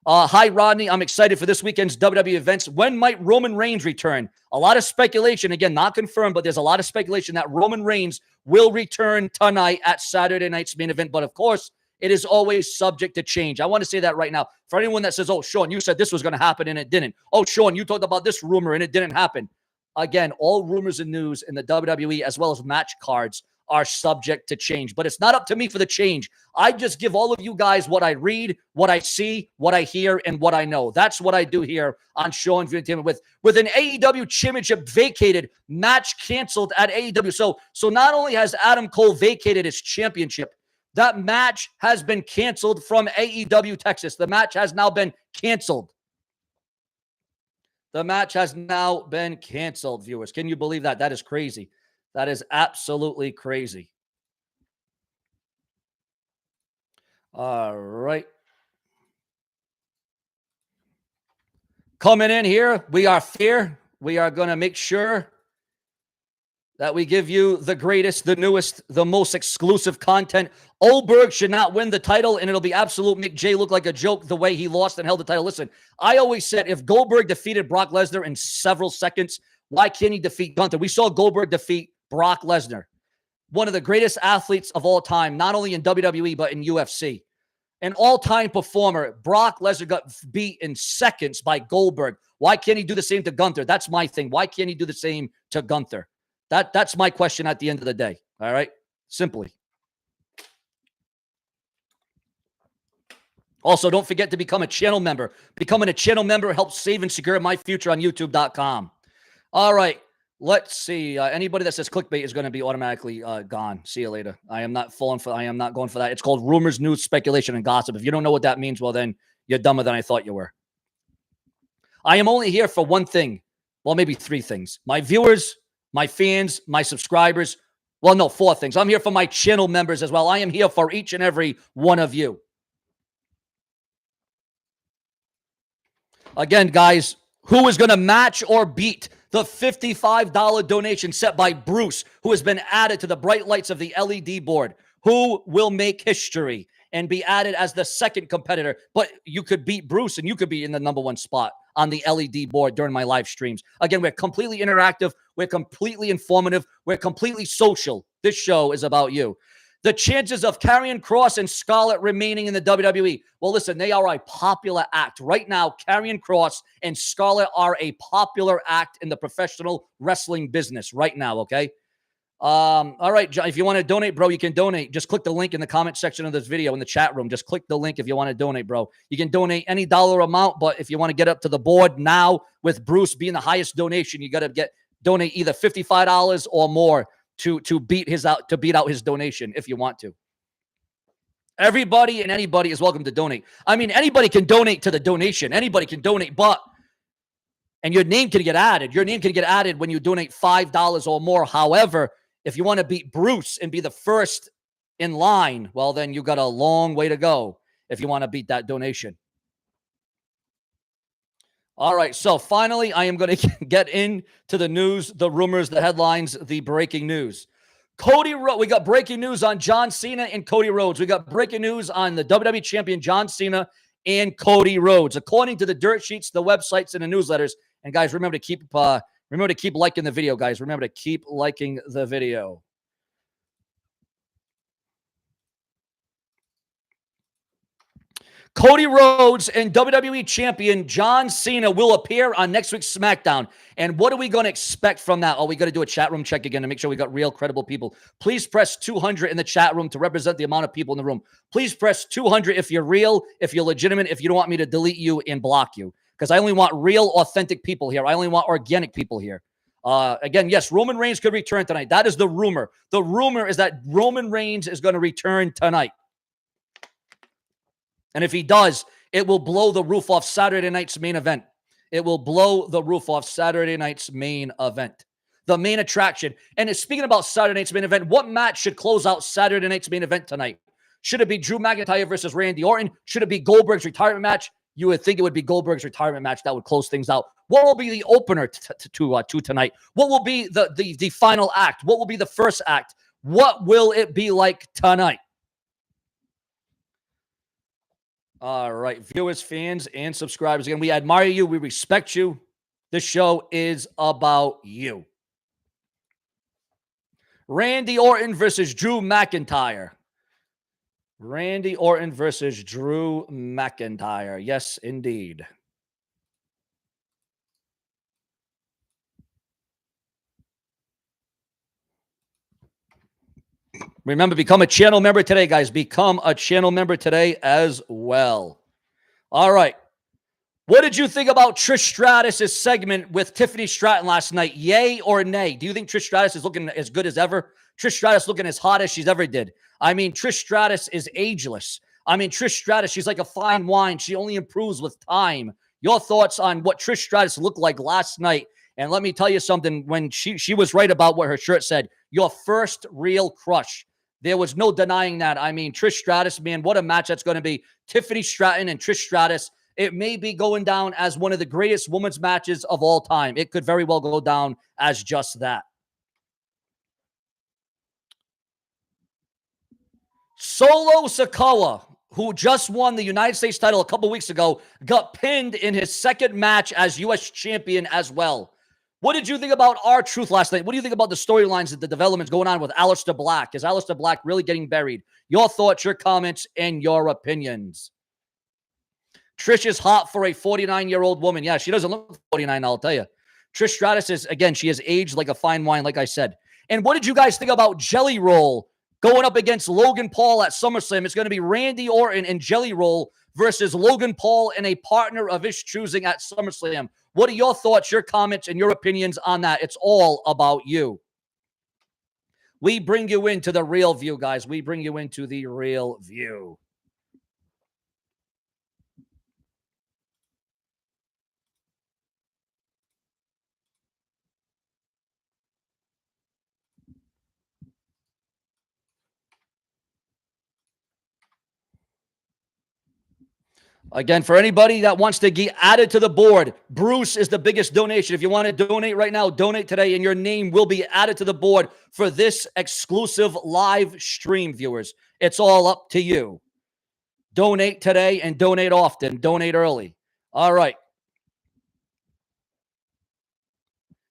hi, Rodney. I'm excited for this weekend's WWE events. When might Roman Reigns return? A lot of speculation. Again, not confirmed, but there's a lot of speculation that Roman Reigns will return tonight at Saturday night's main event. But of course, it is always subject to change. I want to say that right now. For anyone that says, oh, Sean, you said this was going to happen and it didn't. Oh, Sean, you talked about this rumor and it didn't happen. Again, all rumors and news in the WWE as well as match cards are subject to change. But it's not up to me for the change. I just give all of you guys what I read, what I see, what I hear, and what I know. That's what I do here on Seanzviewent with an AEW championship vacated, match canceled at AEW. So not only has Adam Cole vacated his championship, that match has been canceled from AEW Texas. The match has now been canceled. The match has now been canceled, viewers. Can you believe that? That is crazy. That is absolutely crazy. All right. Coming in here, we are fair. We are going to make sure that we give you the greatest, the newest, the most exclusive content. Goldberg should not win the title, and it'll be absolute make Jay look like a joke the way he lost and held the title. Listen, I always said if Goldberg defeated Brock Lesnar in several seconds, why can't he defeat Gunther? We saw Goldberg defeat Brock Lesnar, one of the greatest athletes of all time, not only in WWE, but in UFC. An all-time performer. Brock Lesnar got beat in seconds by Goldberg. Why can't he do the same to Gunther? That's my thing. Why can't he do the same to Gunther? That's my question at the end of the day. All right? Simply. Also, don't forget to become a channel member. Becoming a channel member helps save and secure my future on YouTube.com. All right. Let's see. Anybody that says clickbait is going to be automatically gone. See you later. I am not going for that. It's called rumors, news, speculation, and gossip. If you don't know what that means, well, then you're dumber than I thought you were. I am only here for one thing. Well, maybe three things. My viewers, my fans, my subscribers. Well, no, four things. I'm here for my channel members as well. I am here for each and every one of you. Again, guys, who is going to match or beat the $55 donation set by Bruce, who has been added to the bright lights of the LED board? Who will make history and be added as the second competitor? But you could beat Bruce and you could be in the number one spot on the LED board during my live streams. Again, we're completely interactive. We're completely informative. We're completely social. This show is about you. The chances of Karrion Kross and Scarlett remaining in the WWE. Well, listen, they are a popular act. Right now, Karrion Kross and Scarlett are a popular act in the professional wrestling business right now, okay? All right, John, if you want to donate, bro, you can donate. Just click the link in the comment section of this video in the chat room. Just click the link if you want to donate, bro. You can donate any dollar amount, but if you want to get up to the board now with Bruce being the highest donation, you got to donate either $55 or more to beat out his donation if you want to. Everybody and anybody is welcome to donate. I mean, anybody can donate to the donation. Anybody can donate, but And your name can get added. Your name can get added when you donate $5 or more. However, if you want to beat Bruce and be the first in line, well, then you got a long way to go if you want to beat that donation. All right, so finally, I am going to get into the news, the rumors, the headlines, the breaking news. We got breaking news on John Cena and Cody Rhodes. We got breaking news on the WWE Champion John Cena and Cody Rhodes. According to the dirt sheets, the websites, and the newsletters. And guys, remember to keep liking the video, guys. Remember to keep liking the video. Cody Rhodes and WWE Champion John Cena will appear on next week's SmackDown. And what are we going to expect from that? Oh, we got to do a chat room check again to make sure we got real credible people. Please press 200 in the chat room to represent the amount of people in the room. Please press 200 if you're real, if you're legitimate, if you don't want me to delete you and block you. Because I only want real, authentic people here. I only want organic people here. Again, yes, Roman Reigns could return tonight. That is the rumor. The rumor is that Roman Reigns is going to return tonight. And if he does, it will blow the roof off Saturday night's main event. It will blow the roof off Saturday night's main event. The main attraction. And speaking about Saturday night's main event, what match should close out Saturday night's main event tonight? Should it be Drew McIntyre versus Randy Orton? Should it be Goldberg's retirement match? You would think it would be Goldberg's retirement match that would close things out. What will be the opener to tonight? What will be the final act? What will be the first act? What will it be like tonight? All right, viewers, fans, and subscribers. Again, we admire you. We respect you. This show is about you. Randy Orton versus Drew McIntyre. Randy Orton versus Drew McIntyre. Yes, indeed. Remember, become a channel member today, guys. Become a channel member today as well. All right. What did you think about Trish Stratus' segment with Tiffany Stratton last night? Yay or nay? Do you think Trish Stratus is looking as good as ever? Trish Stratus looking as hot as she's ever did. I mean, Trish Stratus is ageless. I mean, Trish Stratus, she's like a fine wine. She only improves with time. Your thoughts on what Trish Stratus looked like last night? And let me tell you something. When she was right about what her shirt said, your first real crush. There was no denying that. I mean, Trish Stratus, man, what a match that's going to be. Tiffany Stratton and Trish Stratus. It may be going down as one of the greatest women's matches of all time. It could very well go down as just that. Solo Sikoa, who just won the United States title a couple weeks ago, got pinned in his second match as U.S. champion as well. What did you think about R-Truth last night? What do you think about the storylines and the developments going on with Aleister Black? Is Aleister Black really getting buried? Your thoughts, your comments, and your opinions. Trish is hot for a 49-year-old woman. Yeah, she doesn't look 49, I'll tell you. Trish Stratus is, again, she has aged like a fine wine, like I said. And what did you guys think about Jelly Roll going up against Logan Paul at SummerSlam? It's going to be Randy Orton and Jelly Roll versus Logan Paul and a partner of his choosing at SummerSlam. What are your thoughts, your comments, and your opinions on that? It's all about you. We bring you into the real view, guys. We bring you into the real view. Again, for anybody that wants to get added to the board, Bruce is the biggest donation. If you want to donate right now, donate today, and your name will be added to the board for this exclusive live stream, viewers. It's all up to you. Donate today and donate often. Donate early. All right.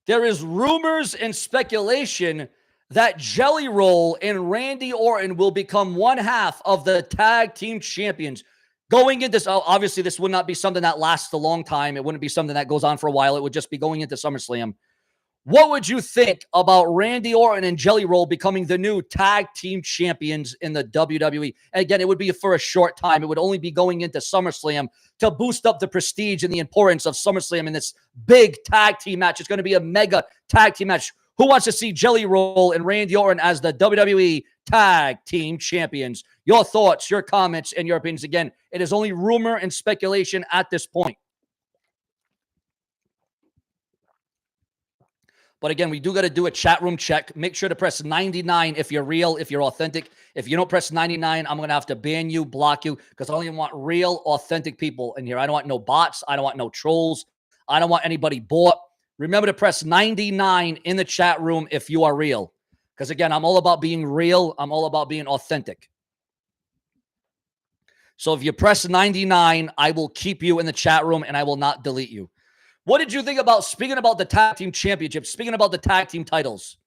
There is rumors and speculation that Jelly Roll and Randy Orton will become one half of the tag team champions. Going into this, obviously, this would not be something that lasts a long time. It wouldn't be something that goes on for a while. It would just be going into SummerSlam. What would you think about Randy Orton and Jelly Roll becoming the new tag team champions in the WWE? And again, it would be for a short time. It would only be going into SummerSlam to boost up the prestige and the importance of SummerSlam in this big tag team match. It's going to be a mega tag team match. Who wants to see Jelly Roll and Randy Orton as the WWE tag team champions? Your thoughts, your comments, and your opinions. Again, it is only rumor and speculation at this point. But again, we do got to do a chat room check. Make sure to press 99 if you're real, if you're authentic. If you don't press 99, I'm going to have to ban you, block you, because I only want real, authentic people in here. I don't want no bots. I don't want no trolls. I don't want anybody bought. Remember to press 99 in the chat room if you are real. Because again, I'm all about being real. I'm all about being authentic. So if you press 99, I will keep you in the chat room and I will not delete you. What did you think about, speaking about the tag team championship, speaking about the tag team titles?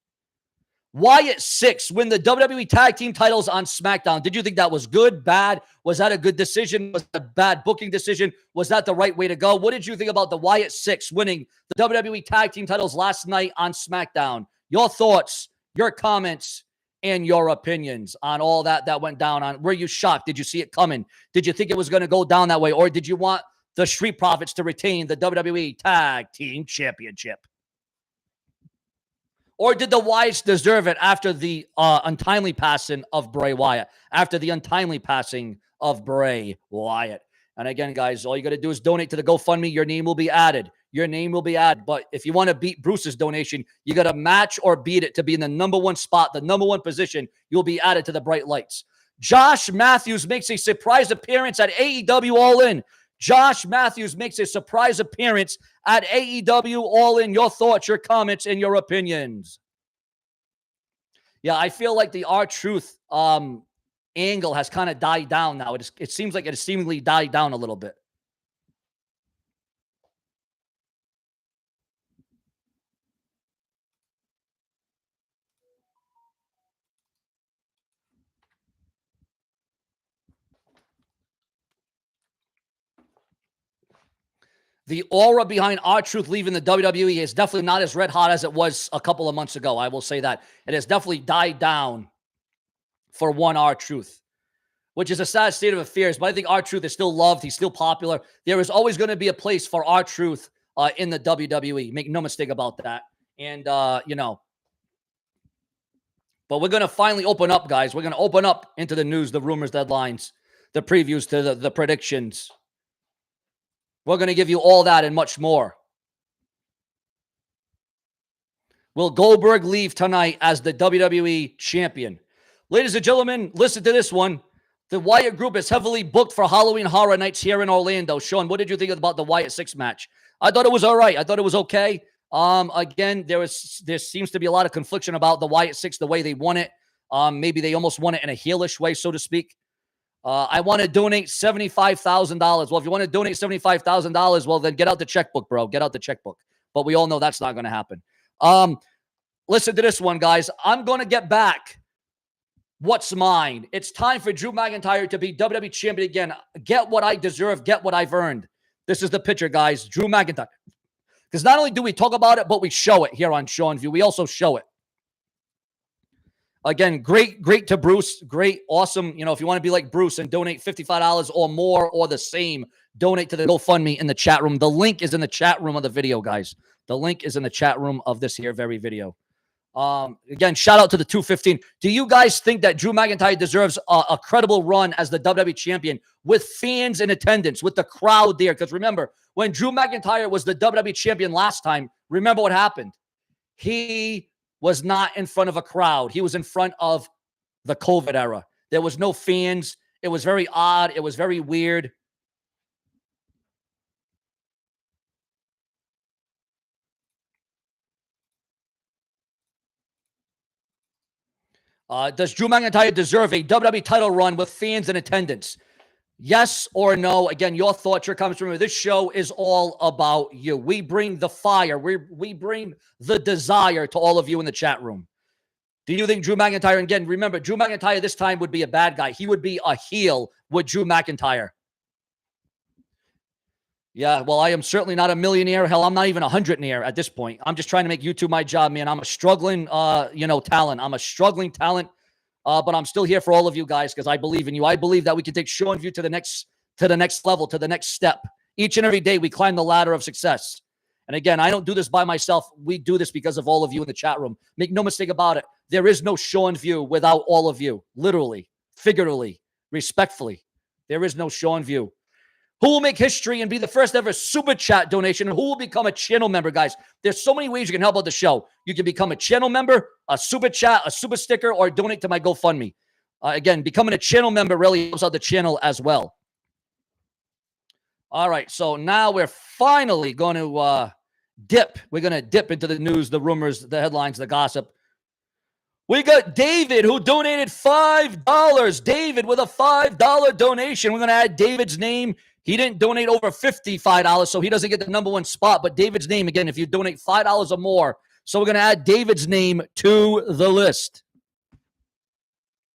Wyatt 6 win the WWE tag team titles on SmackDown. Did you think that was good, bad? Was that a good decision? Was that a bad booking decision? Was that the right way to go? What did you think about the Wyatt 6 winning the WWE tag team titles last night on SmackDown? Your thoughts, your comments, and your opinions on all that went down. On were you shocked? Did you see it coming? Did you think it was going to go down that way? Or did you want the Street Profits to retain the WWE Tag Team Championship? Or did the Wyatts deserve it after the untimely passing of Bray Wyatt? After the untimely passing of Bray Wyatt. And again, guys, all you got to do is donate to the GoFundMe. Your name will be added. Your name will be added. But if you want to beat Bruce's donation, you got to match or beat it to be in the number one spot, the number one position. You'll be added to the bright lights. Josh Matthews makes a surprise appearance at AEW All In. Josh Matthews makes a surprise appearance at AEW All In. Your thoughts, your comments, and your opinions. Yeah, I feel like the R-Truth angle has kind of died down now. It seems like it has seemingly died down a little bit. The aura behind R-Truth leaving the WWE is definitely not as red hot as it was a couple of months ago. I will say that. It has definitely died down for one R-Truth, which is a sad state of affairs. But I think R-Truth is still loved. He's still popular. There is always going to be a place for R-Truth in the WWE. Make no mistake about that. And, but we're going to finally open up, guys. We're going to open up into the news, the rumors, deadlines, the previews to the predictions. We're going to give you all that and much more. Will Goldberg leave tonight as the WWE champion? Ladies and gentlemen, listen to this one. The Wyatt Group is heavily booked for Halloween Horror Nights here in Orlando. Sean, what did you think about the Wyatt 6 match? I thought it was all right. I thought it was okay. Again, there seems to be a lot of confliction about the Wyatt 6, the way they won it. Maybe they almost won it in a heelish way, so to speak. I want to donate $75,000. Well, if you want to donate $75,000, well, then get out the checkbook, bro. Get out the checkbook. But we all know that's not going to happen. Listen to this one, guys. I'm going to get back what's mine. It's time for Drew McIntyre to be WWE champion again. Get what I deserve. Get what I've earned. This is the picture, guys. Drew McIntyre. Because not only do we talk about it, but we show it here on Seanzview. We also show it. Again, great to Bruce. Great, awesome. If you want to be like Bruce and donate $55 or more or the same, donate to the GoFundMe in the chat room. The link is in the chat room of the video, guys. The link is in the chat room of this here very video. Again, shout out to the 215. Do you guys think that Drew McIntyre deserves a credible run as the WWE champion with fans in attendance, with the crowd there? Because remember, when Drew McIntyre was the WWE champion last time, remember what happened? He was not in front of a crowd. He was in front of the COVID era. There was no fans. It was very odd. It was very weird. Does Drew McIntyre deserve a WWE title run with fans in attendance? Yes or no? Again, your thoughts, your comments. Remember, this show is all about you. We bring the fire. We bring the desire to all of you in the chat room. Do you think Drew McIntyre, again, remember, Drew McIntyre this time would be a bad guy. He would be a heel with Drew McIntyre. Yeah, well, I am certainly not a millionaire. Hell, I'm not even a hundredaire at this point. I'm just trying to make YouTube my job, man. I'm a struggling, talent. I'm a struggling talent, but I'm still here for all of you guys because I believe in you. I believe that we can take Seanzview to the next level, to the next step. Each and every day, we climb the ladder of success. And again, I don't do this by myself. We do this because of all of you in the chat room. Make no mistake about it. There is no Seanzview without all of you. Literally, figuratively, respectfully. There is no Seanzview Who will make history and be the first ever super chat donation? And who will become a channel member, guys? There's so many ways you can help out the show. You can become a channel member, a super chat, a super sticker, or donate to my GoFundMe. Again, becoming a channel member really helps out the channel as well. All right, so now we're finally going to dip. We're going to dip into the news, the rumors, the headlines, the gossip. We got David, who donated $5. David with a $5 donation. We're going to add David's name. He didn't donate over $55, so he doesn't get the number one spot. But David's name, again, if you donate $5 or more. So we're going to add David's name to the list.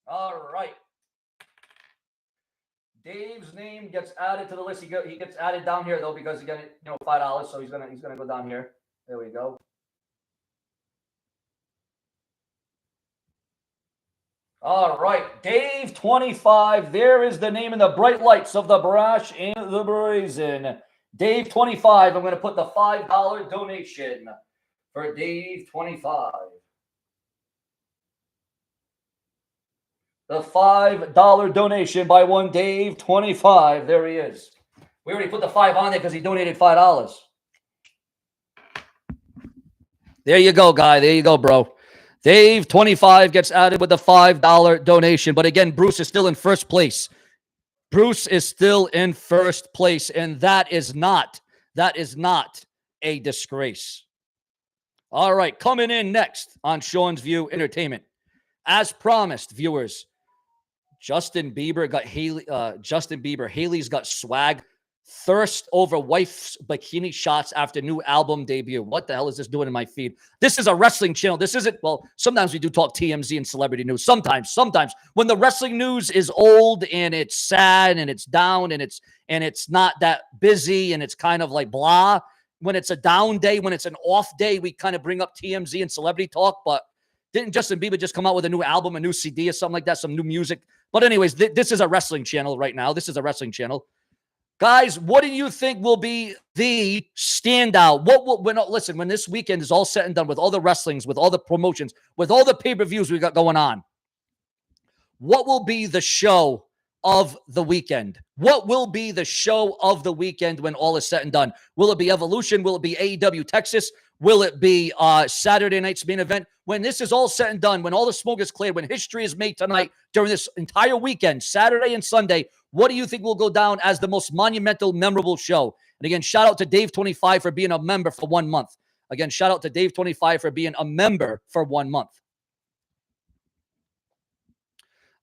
All right. Dave's name gets added to the list. He gets added down here, though, because he got $5, so he's gonna go down here. There we go. All right, Dave 25. There is the name in the bright lights of the brash and the brazen. Dave 25. I'm going to put the $5 donation for Dave 25. The $5 donation by one Dave 25. There he is. We already put the 5 on there because he donated $5. There you go, guy. There you go, bro. Dave 25 gets added with the $5 donation. But again, Bruce is still in first place. Bruce is still in first place, and that is not a disgrace. All right, coming in next on Sean's View Entertainment. As promised, viewers, Justin Bieber got Haley. Haley's got swag. Thirst over wife's bikini shots after new album debut. What the hell is this doing in my feed? This is a wrestling channel. This isn't, well, sometimes we do talk TMZ and celebrity news. Sometimes when the wrestling news is old and it's sad and it's down and it's not that busy and it's kind of like blah. When it's a down day, when it's an off day, we kind of bring up TMZ and celebrity talk. But didn't Justin Bieber just come out with a new album, a new CD or something like that, some new music? But anyways, this is a wrestling channel right now. This is a wrestling channel. Guys, what do you think will be the standout? Listen, when this weekend is all said and done with all the wrestlings, with all the promotions, with all the pay-per-views we got going on, what will be the show of the weekend? What will be the show of the weekend when all is said and done? Will it be Evolution? Will it be AEW Texas? Will it be Saturday night's main event? When this is all said and done, when all the smoke is cleared, when history is made tonight during this entire weekend, Saturday and Sunday, what do you think will go down as the most monumental, memorable show? And again, shout out to Dave25 for being a member for 1 month. Again, shout out to Dave25 for being a member for 1 month.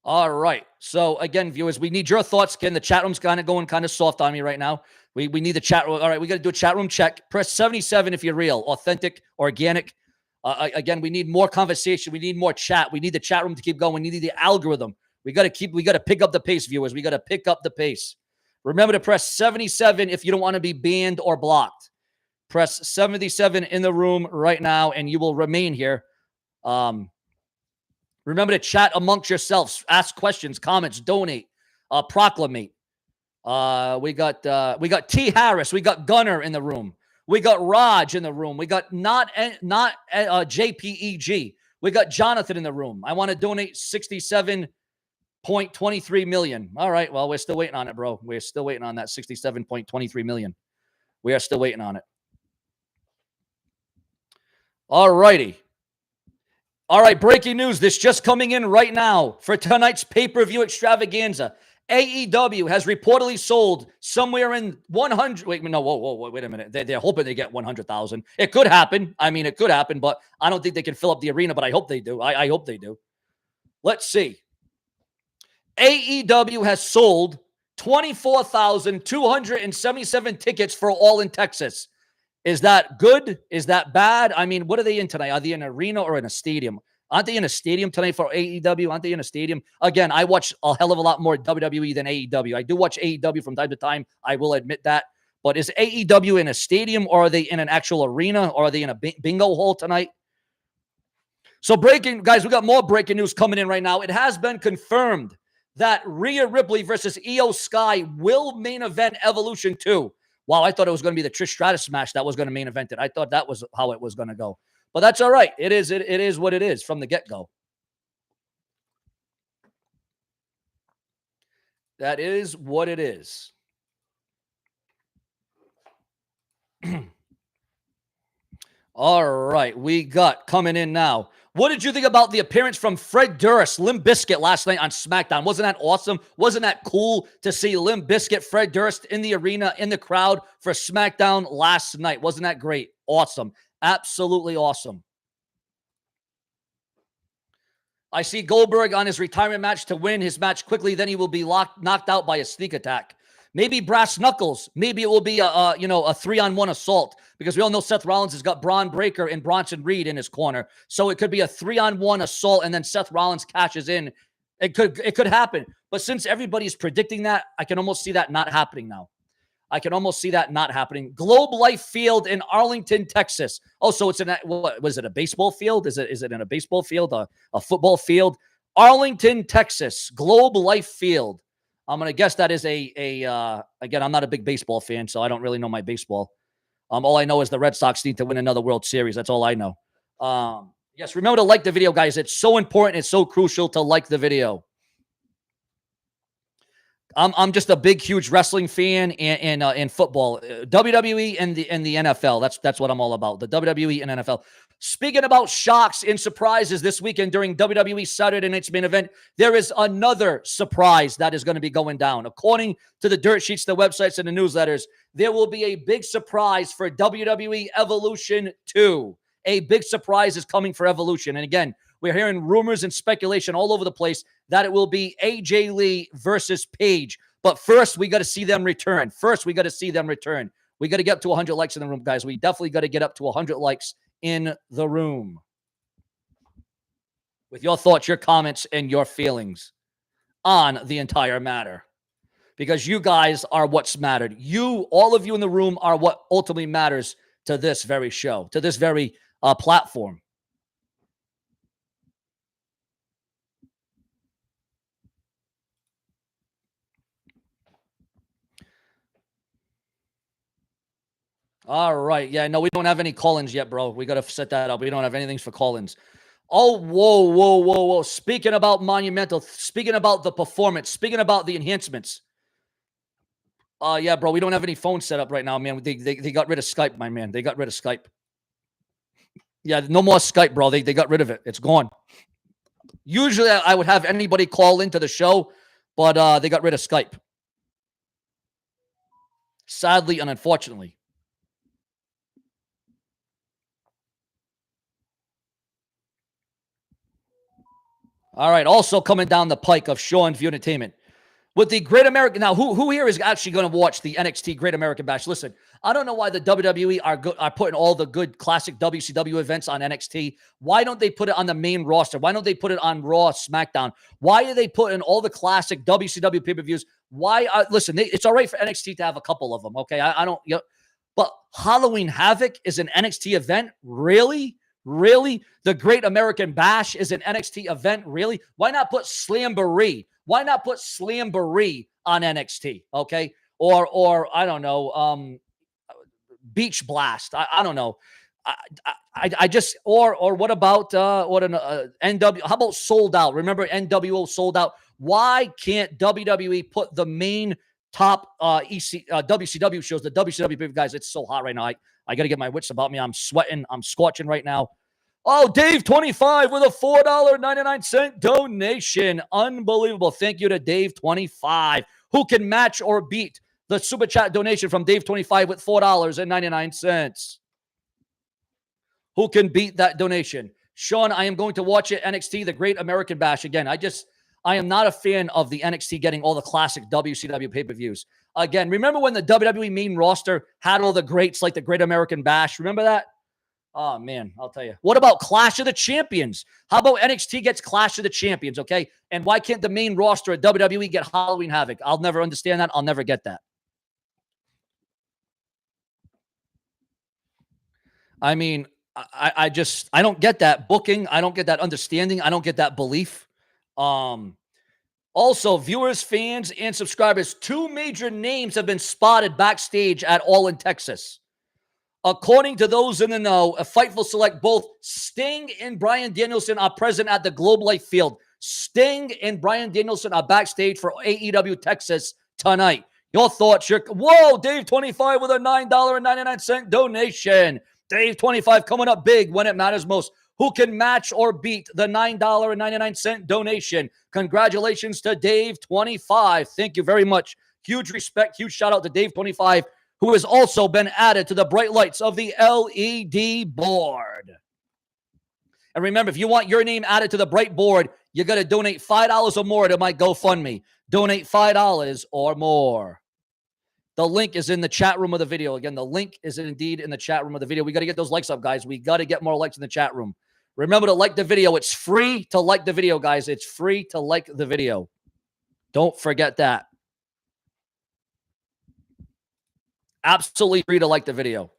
All right. So again, viewers, we need your thoughts. Again, the chat room's kind of going kind of soft on me right now. We need the chat room. All right, we got to do a chat room check. Press 77 if you're real, authentic, organic. Again, we need more conversation. We need more chat. We need the chat room to keep going. We need the algorithm. We got to pick up the pace, viewers. We got to pick up the pace. Remember to press 77 if you don't want to be banned or blocked. Press 77 in the room right now, and you will remain here. Remember to chat amongst yourselves. Ask questions, comments, donate, proclamate. We got T. Harris. We got Gunner in the room. We got Raj in the room. We got not JPEG. We got Jonathan in the room. I want to donate 67.23 million. All right. Well, we're still waiting on it, bro. We're still waiting on that 67.23 million. We are still waiting on it. All righty. All right. Breaking news. This just coming in right now for tonight's pay-per-view extravaganza. AEW has reportedly sold somewhere in 100. Wait a minute. They're hoping they get 100,000. It could happen. I mean, it could happen, but I don't think they can fill up the arena, but I hope they do. I hope they do. Let's see. AEW has sold 24,277 tickets for All in Texas. Is that good? Is that bad? I mean, what are they in tonight? Are they in an arena or in a stadium? Aren't they in a stadium tonight for AEW? Aren't they in a stadium? Again, I watch a hell of a lot more WWE than AEW. I do watch AEW from time to time. I will admit that. But is AEW in a stadium, or are they in an actual arena, or are they in a bingo hall tonight? So guys, we got more breaking news coming in right now. It has been confirmed that Rhea Ripley versus Io Sky will main event Evolution 2. Wow, I thought it was going to be the Trish Stratus match that was going to main event it. I thought that was how it was going to go. But that's all right. It is what it is from the get-go. That is what it is. All right, we got coming in now. What did you think about the appearance from Fred Durst, Limp Bizkit, last night on SmackDown? Wasn't that awesome? Wasn't that cool to see Limp Bizkit, Fred Durst in the arena, in the crowd for SmackDown last night? Wasn't that great? Awesome. Absolutely awesome. I see Goldberg on his retirement match to win his match quickly. Then he will be knocked out by a sneak attack. Maybe brass knuckles. Maybe it will be a 3-on-1 assault, because we all know Seth Rollins has got Braun Breaker and Bronson Reed in his corner. So it could be a 3-on-1 assault, and then Seth Rollins cashes in. It could happen. But since everybody's predicting that, I can almost see that not happening now. Globe Life Field in Arlington, Texas. Oh, so it's what was it, a baseball field? Is it in a baseball field, a football field? Arlington, Texas, Globe Life Field. I'm going to guess that is again, I'm not a big baseball fan, so I don't really know my baseball. All I know is the Red Sox need to win another World Series. That's all I know. Yes, remember to like the video, guys. It's so important. It's so crucial to like the video. I'm just a big, huge wrestling fan and football, WWE and the NFL. That's what I'm all about. The WWE and NFL. Speaking about shocks and surprises this weekend during WWE Saturday Night's Main Event, there is another surprise that is going to be going down. According to the dirt sheets, the websites, and the newsletters, there will be a big surprise for WWE Evolution 2. A big surprise is coming for Evolution. And again, we're hearing rumors and speculation all over the place that it will be AJ Lee versus Paige. But first, we got to see them return. We got to get up to 100 likes in the room, guys. We definitely got to get up to 100 likes in the room. With your thoughts, your comments, and your feelings on the entire matter. Because you guys are what's mattered. You, all of you in the room, are what ultimately matters to this very show, to this very platform. All right. Yeah, no, we don't have any call-ins yet, bro. We got to set that up. We don't have anything for call-ins. Oh, whoa. Speaking about Monumental, speaking about the performance, speaking about the enhancements. Yeah, bro, we don't have any phones set up right now, man. They got rid of Skype, my man. They got rid of Skype. Yeah, no more Skype, bro. They got rid of it. It's gone. Usually I would have anybody call into the show, but they got rid of Skype. Sadly and unfortunately. All right, also coming down the pike of Seanzviewent Entertainment. With the Great American... Now, who here is actually going to watch the NXT Great American Bash? Listen, I don't know why the WWE are putting all the good classic WCW events on NXT. Why don't they put it on the main roster? Why don't they put it on Raw, SmackDown? Why do they put in all the classic WCW pay-per-views? Why? Listen, it's all right for NXT to have a couple of them, okay? I don't... but Halloween Havoc is an NXT event? Really? Really? The Great American Bash is an NXT event? Really? Why not put Slamboree? Why not put Slamboree on NXT? Okay. Or I don't know, Beach Blast. I don't know. I just, or what about, NW? How about Sold Out? Remember NWO Sold Out? Why can't WWE put the main top WCW shows, the WCW guys? It's so hot right now. I got to get my wits about me. I'm sweating. I'm scorching right now. Oh, Dave25 with a $4.99 donation. Unbelievable. Thank you to Dave25, who can match or beat the Super Chat donation from Dave25 with $4.99. Who can beat that donation? Sean, I am going to watch it, NXT, the Great American Bash. Again, I am not a fan of the NXT getting all the classic WCW pay-per-views. Again, remember when the WWE main roster had all the greats like the Great American Bash? Remember that? Oh, man, I'll tell you. What about Clash of the Champions? How about NXT gets Clash of the Champions, okay? And why can't the main roster at WWE get Halloween Havoc? I'll never understand that. I'll never get that. I mean, I don't get that booking. I don't get that understanding. I don't get that belief. Also, viewers, fans, and subscribers, 2 major names have been spotted backstage at All in Texas. According to those in the know, a Fightful Select, both Sting and Bryan Danielson are present at the Globe Life Field. Sting and Bryan Danielson are backstage for AEW Texas tonight. Your thoughts. Whoa, Dave 25 with a $9.99 donation. Dave 25 coming up big when it matters most. Who can match or beat the $9.99 donation? Congratulations to Dave 25. Thank you very much. Huge respect, huge shout out to Dave 25, who has also been added to the bright lights of the LED board. And remember, if you want your name added to the bright board, you got to donate $5 or more to my GoFundMe. Donate $5 or more. The link is in the chat room of the video. Again, the link is indeed in the chat room of the video. We got to get those likes up, guys. We got to get more likes in the chat room. Remember to like the video. It's free to like the video, guys. It's free to like the video. Don't forget that. Absolutely free to like the video.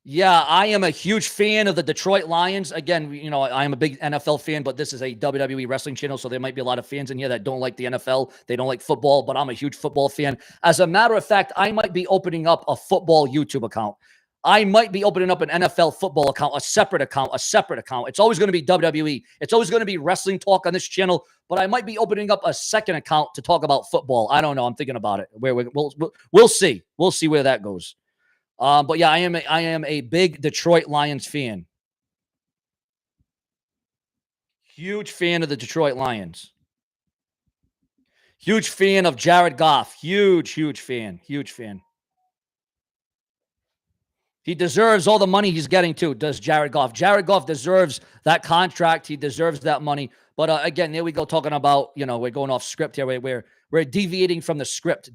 Yeah, I am a huge fan of the Detroit Lions. Again, you know, I am a big NFL fan, but this is a WWE wrestling channel, so there might be a lot of fans in here that don't like the NFL. They don't like football, but I'm a huge football fan. As a matter of fact, I might be opening up a football YouTube account. I might be opening up an NFL football account, a separate account. It's always going to be WWE. It's always going to be wrestling talk on this channel, but I might be opening up a second account to talk about football. I don't know. I'm thinking about it. We'll see. We'll see where that goes. But yeah, I am a big Detroit Lions fan. Huge fan of the Detroit Lions. Huge fan of Jared Goff. Huge fan. Huge fan. He deserves all the money he's getting too, does Jared Goff. Jared Goff deserves that contract. He deserves that money. But again, there we go talking about, you know, we're going off script here. We're deviating from the script.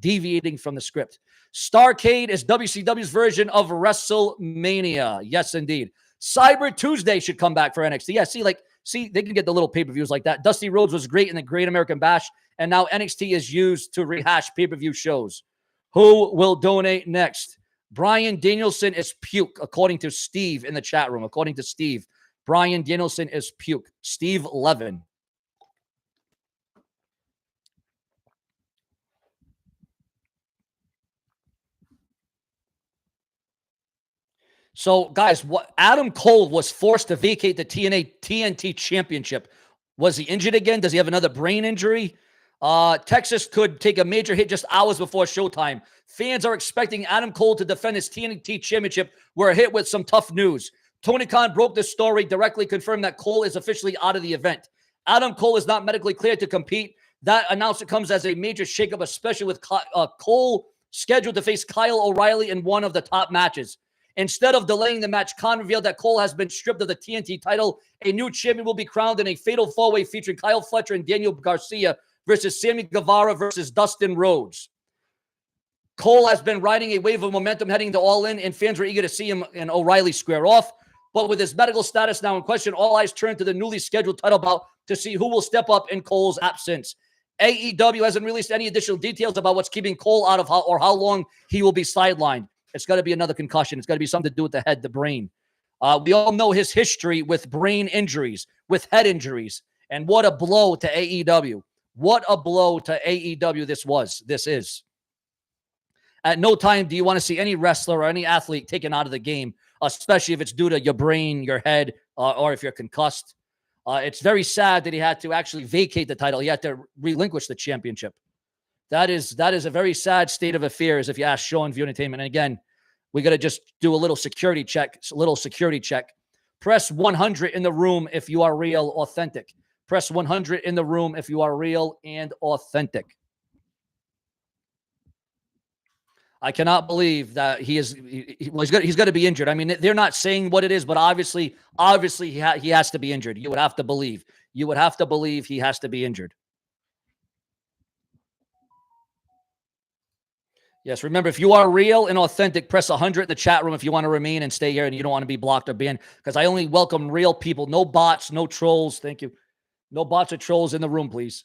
Starrcade is WCW's version of WrestleMania. Yes, indeed. Cyber Tuesday should come back for NXT. Yeah, see, they can get the little pay-per-views like that. Dusty Rhodes was great in the Great American Bash, and now NXT is used to rehash pay-per-view shows. Who will donate next? Brian Danielson is puke, according to Steve in the chat room. According to Steve, Brian Danielson is puke. Steve Levin. So, guys, what Adam Cole was forced to vacate the TNT Championship. Was he injured again? Does he have another brain injury? Texas could take a major hit just hours before showtime. Fans are expecting Adam Cole to defend his TNT Championship. We're hit with some tough news. Tony Khan broke this story, directly confirmed that Cole is officially out of the event. Adam Cole is not medically cleared to compete. That announcement comes as a major shakeup, especially with Cole scheduled to face Kyle O'Reilly in one of the top matches. Instead of delaying the match, Khan revealed that Cole has been stripped of the TNT title. A new champion will be crowned in a fatal four-way featuring Kyle Fletcher and Daniel Garcia versus Sammy Guevara versus Dustin Rhodes. Cole has been riding a wave of momentum heading to All In, and fans were eager to see him and O'Reilly square off. But with his medical status now in question, all eyes turn to the newly scheduled title bout to see who will step up in Cole's absence. AEW hasn't released any additional details about what's keeping Cole out of how long he will be sidelined. It's got to be another concussion. It's got to be something to do with the head, the brain. We all know his history with brain injuries, with head injuries, and what a blow to AEW. What a blow to AEW this is. At no time do you want to see any wrestler or any athlete taken out of the game, especially if it's due to your brain, your head, or if you're concussed. It's very sad that he had to actually vacate the title. He had to relinquish the championship. That is a very sad state of affairs if you ask Seanzviewent Entertainment. And again, we got to just do a little security check. Press 100 in the room if you are real, authentic. Press 100 in the room if you are real and authentic. I cannot believe that he's got to be injured. I mean, they're not saying what it is, but obviously he has to be injured. You would have to believe. He has to be injured. Yes, remember, if you are real and authentic, press 100 in the chat room if you want to remain and stay here and you don't want to be blocked or banned, because I only welcome real people. No bots, no trolls. Thank you. No bots or trolls in the room, please.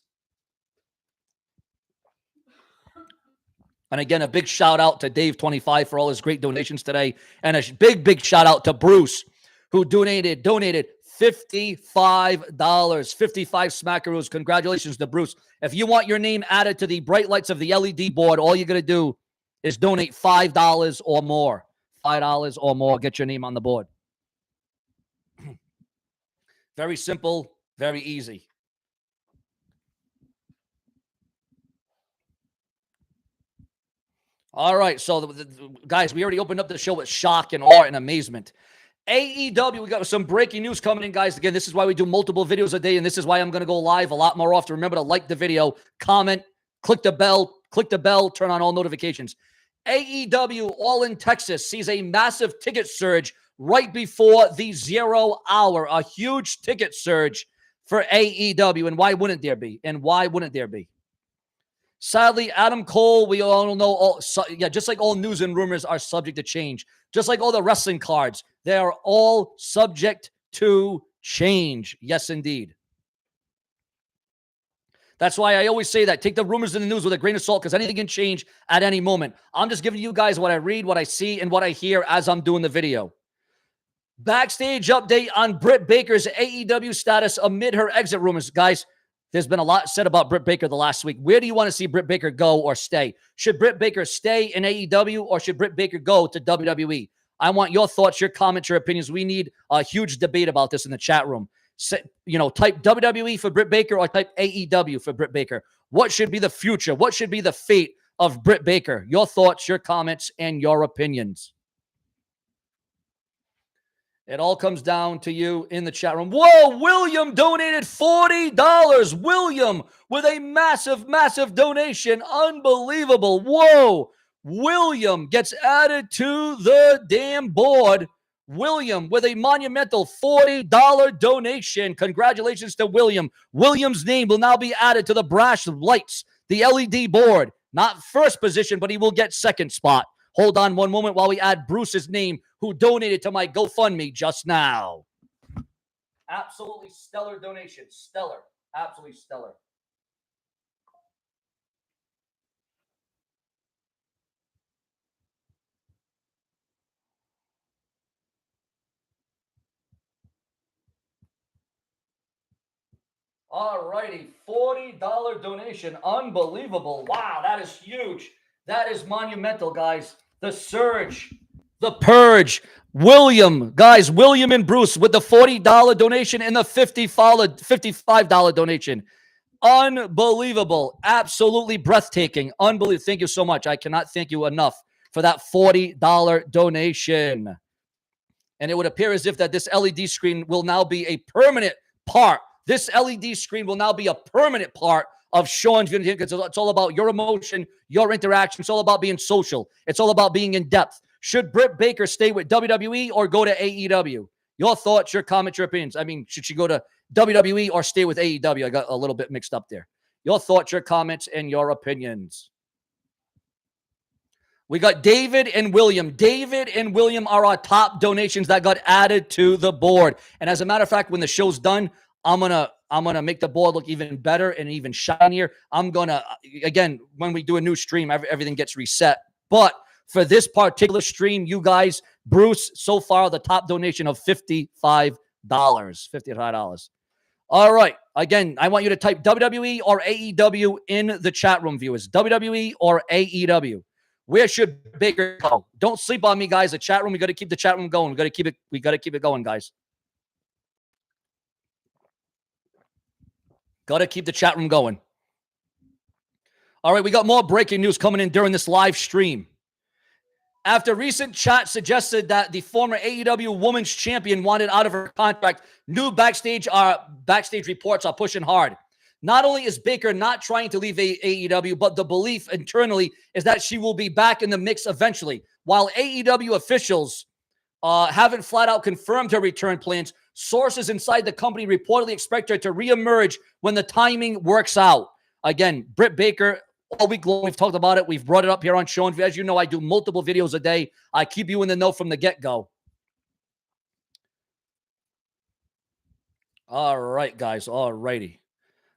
And again, a big shout out to Dave25 for all his great donations today. And a big shout out to Bruce, who donated $55. 55 smackaroos. Congratulations to Bruce. If you want your name added to the bright lights of the LED board, all you got to do is donate $5 or more. $5 or more. Get your name on the board. Very simple, very easy. All right, so guys, we already opened up the show with shock and awe and amazement. AEW, we got some breaking news coming in, guys. Again, this is why we do multiple videos a day, and this is why I'm going to go live a lot more often. Remember to like the video, comment, click the bell, turn on all notifications. AEW All in Texas sees a massive ticket surge right before the 0 hour. A huge ticket surge for AEW, and why wouldn't there be? And why wouldn't there be? Sadly, Adam Cole, we all know, just like all news and rumors are subject to change, just like all the wrestling cards, they are all subject to change. Yes, indeed. That's why I always say that. Take the rumors in the news with a grain of salt because anything can change at any moment. I'm just giving you guys what I read, what I see, and what I hear as I'm doing the video. Backstage update on Britt Baker's AEW status amid her exit rumors. Guys, there's been a lot said about Britt Baker the last week. Where do you want to see Britt Baker go or stay? Should Britt Baker stay in AEW or should Britt Baker go to WWE? I want your thoughts, your comments, your opinions. We need a huge debate about this in the chat room. Type WWE for Britt Baker or type AEW for Britt Baker. What should be the future? What should be the fate of Britt Baker? Your thoughts, your comments, and your opinions. It all comes down to you in the chat room. Whoa, William donated $40. William with a massive, massive donation. Unbelievable. Whoa, William gets added to the damn board. William with a monumental $40 donation. Congratulations to William. William's name will now be added to the brass lights, the LED board. Not first position, but he will get second spot. Hold on one moment while we add Bruce's name, who donated to my GoFundMe just now. Absolutely stellar donation. Stellar. Absolutely stellar. All righty. $40 donation. Unbelievable. Wow, that is huge. That is monumental, guys. The surge. The purge. William, guys, William and Bruce with the $40 donation and the $55 donation. Unbelievable. Absolutely breathtaking. Unbelievable. Thank you so much. I cannot thank you enough for that $40 donation. And it would appear as if that this LED screen will now be a permanent part. This LED screen will now be a permanent part of Seanzviewent because it's all about your emotion, your interaction. It's all about being social. It's all about being in depth. Should Britt Baker stay with WWE or go to AEW? Your thoughts, your comments, your opinions. I mean, should she go to WWE or stay with AEW? I got a little bit mixed up there. Your thoughts, your comments, and your opinions. We got David and William. David and William are our top donations that got added to the board. And as a matter of fact, when the show's done, I'm gonna make the board look even better and even shinier. I'm gonna, again, when we do a new stream, everything gets reset. But for this particular stream, you guys, Bruce, so far the top donation of $55. $55. All right. Again, I want you to type WWE or AEW in the chat room, viewers. WWE or AEW. Where should Baker go? Don't sleep on me, guys. The chat room, we got to keep the chat room going. We got to keep it going, guys. Got to keep the chat room going. All right, we got more breaking news coming in during this live stream. After recent chat suggested that the former AEW Women's Champion wanted out of her contract, new backstage reports are pushing hard. Not only is Baker not trying to leave AEW, but the belief internally is that she will be back in the mix eventually. While AEW officials haven't flat out confirmed her return plans, sources inside the company reportedly expect her to reemerge when the timing works out. Again, Britt Baker, all week long, we've talked about it. We've brought it up here on Seanzviewent. As you know, I do multiple videos a day. I keep you in the know from the get-go. All right, guys. All righty.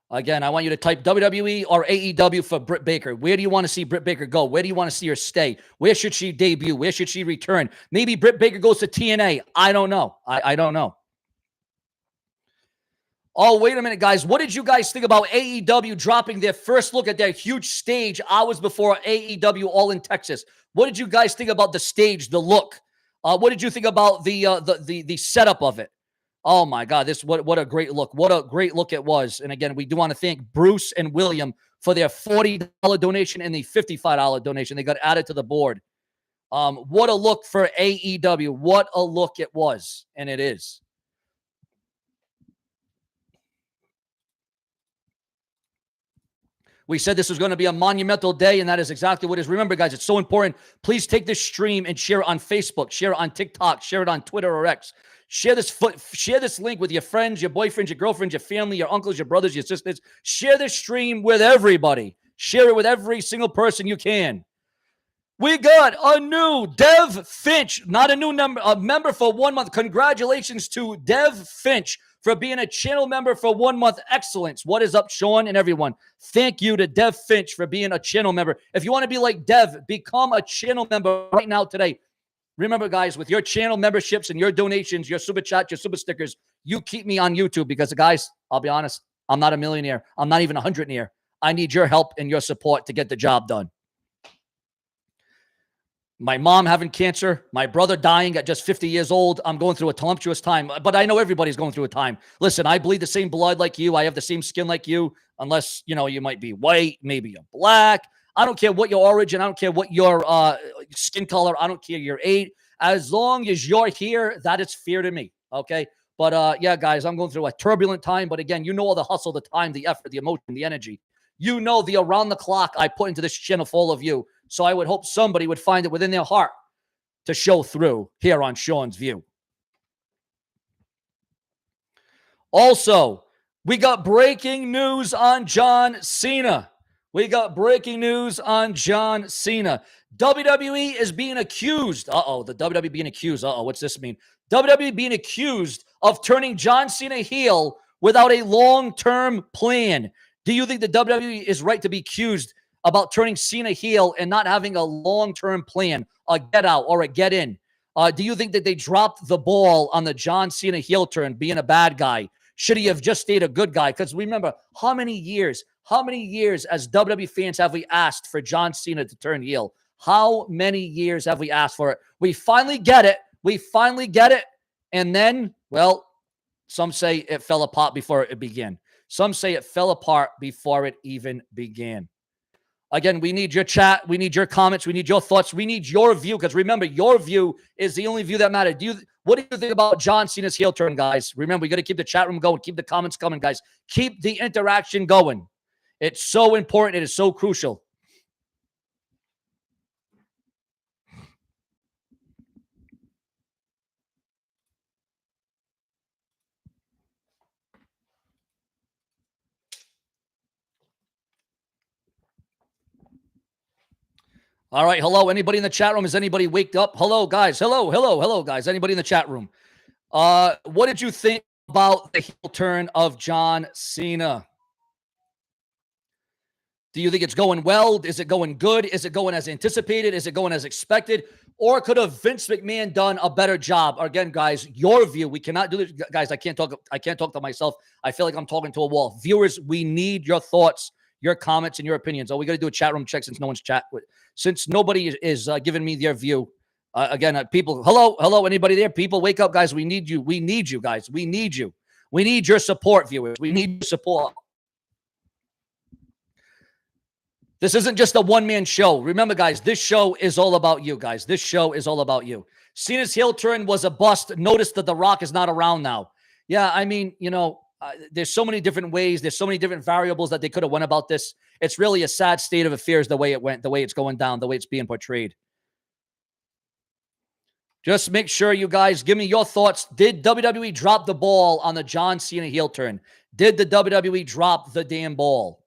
Again, I want you to type WWE or AEW for Britt Baker. Where do you want to see Britt Baker go? Where do you want to see her stay? Where should she debut? Where should she return? Maybe Britt Baker goes to TNA. I don't know. I don't know. Oh, wait a minute, guys. What did you guys think about AEW dropping their first look at their huge stage hours before AEW All in Texas? What did you guys think about the stage, the look? What did you think about the setup of it? Oh my God, what a great look. What a great look it was. And again, we do want to thank Bruce and William for their $40 donation and the $55 donation. They got added to the board. What a look for AEW. What a look it was. And it is. We said this was going to be a monumental day, and that is exactly what it is. Remember, guys, it's so important. Please take this stream and share it on Facebook, share it on TikTok, share it on Twitter or X. Share this link with your friends, your boyfriends, your girlfriends, your family, your uncles, your brothers, your sisters. Share this stream with everybody. Share it with every single person you can. We got a new Dev Finch, not a new number, a member for 1 month. Congratulations to Dev Finch for being a channel member for 1 month. Excellence. What is up, Sean and everyone? Thank you to Dev Finch for being a channel member. If you want to be like Dev, become a channel member right now today. Remember, guys, with your channel memberships and your donations, your super chat, your super stickers, you keep me on YouTube because, guys, I'll be honest, I'm not a millionaire. I'm not even a hundredaire. I need your help and your support to get the job done. My mom having cancer, my brother dying at just 50 years old. I'm going through a tumultuous time, but I know everybody's going through a time. Listen, I bleed the same blood like you. I have the same skin like you, unless, you might be white, maybe you're black. I don't care what your origin. I don't care what your skin color. I don't care your age. As long as you're here, that is fair to me, okay? But, yeah, guys, I'm going through a turbulent time. But, again, all the hustle, the time, the effort, the emotion, the energy. The around-the-clock I put into this channel for all of you. So I would hope somebody would find it within their heart to show through here on Sean's View. Also, we got breaking news on John Cena. WWE is being accused. The WWE being accused. What's this mean? WWE being accused of turning John Cena heel without a long-term plan. Do you think the WWE is right to be accused about turning Cena heel and not having a long-term plan, a get out or a get in? Do you think that they dropped the ball on the John Cena heel turn, being a bad guy? Should he have just stayed a good guy? Because remember, how many years as WWE fans have we asked for John Cena to turn heel? How many years have we asked for it? We finally get it. And then, well, some say it fell apart before it began. Some say it fell apart before it even began. Again, we need your chat. We need your comments. We need your thoughts. We need your view. Because remember, your view is the only view that matters. What do you think about John Cena's heel turn, guys? Remember, we got to keep the chat room going. Keep the comments coming, guys. Keep the interaction going. It's so important. It is so crucial. All right. Hello. Anybody in the chat room? Is anybody waked up? Hello, guys. Hello, guys. Anybody in the chat room? What did you think about the heel turn of John Cena? Do you think it's going well? Is it going good? Is it going as anticipated? Is it going as expected? Or could have Vince McMahon done a better job? Again, guys, your view. We cannot do this. Guys, I can't talk to myself. I feel like I'm talking to a wall. Viewers, we need your thoughts, your comments, and your opinions. We got to do a chat room check since nobody is giving me their view. Again, people, hello, anybody there? People, wake up, guys. We need you. We need you, guys. We need you. We need your support, viewers. We need your support. This isn't just a one-man show. Remember, guys, this show is all about you, guys. This show is all about you. Cena's heel turn was a bust. Notice that The Rock is not around now. Yeah, I mean, there's so many different ways. There's so many different variables that they could have went about this. It's really a sad state of affairs the way it went, the way it's going down, the way it's being portrayed. Just make sure you guys give me your thoughts. Did WWE drop the ball on the John Cena heel turn? Did the WWE drop the damn ball?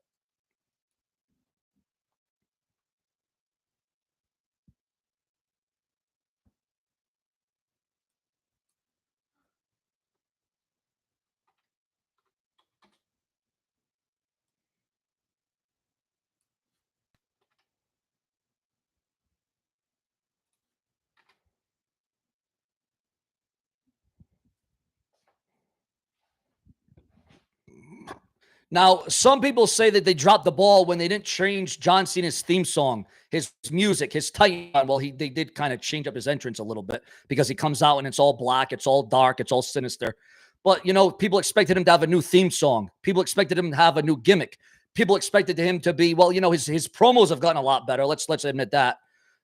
Now, some people say that they dropped the ball when they didn't change John Cena's theme song, his music, his title. Well, they did kind of change up his entrance a little bit because he comes out and it's all black, it's all dark, it's all sinister. But, you know, people expected him to have a new theme song. People expected him to have a new gimmick. People expected him to be, well, you know, his promos have gotten a lot better. Let's admit that.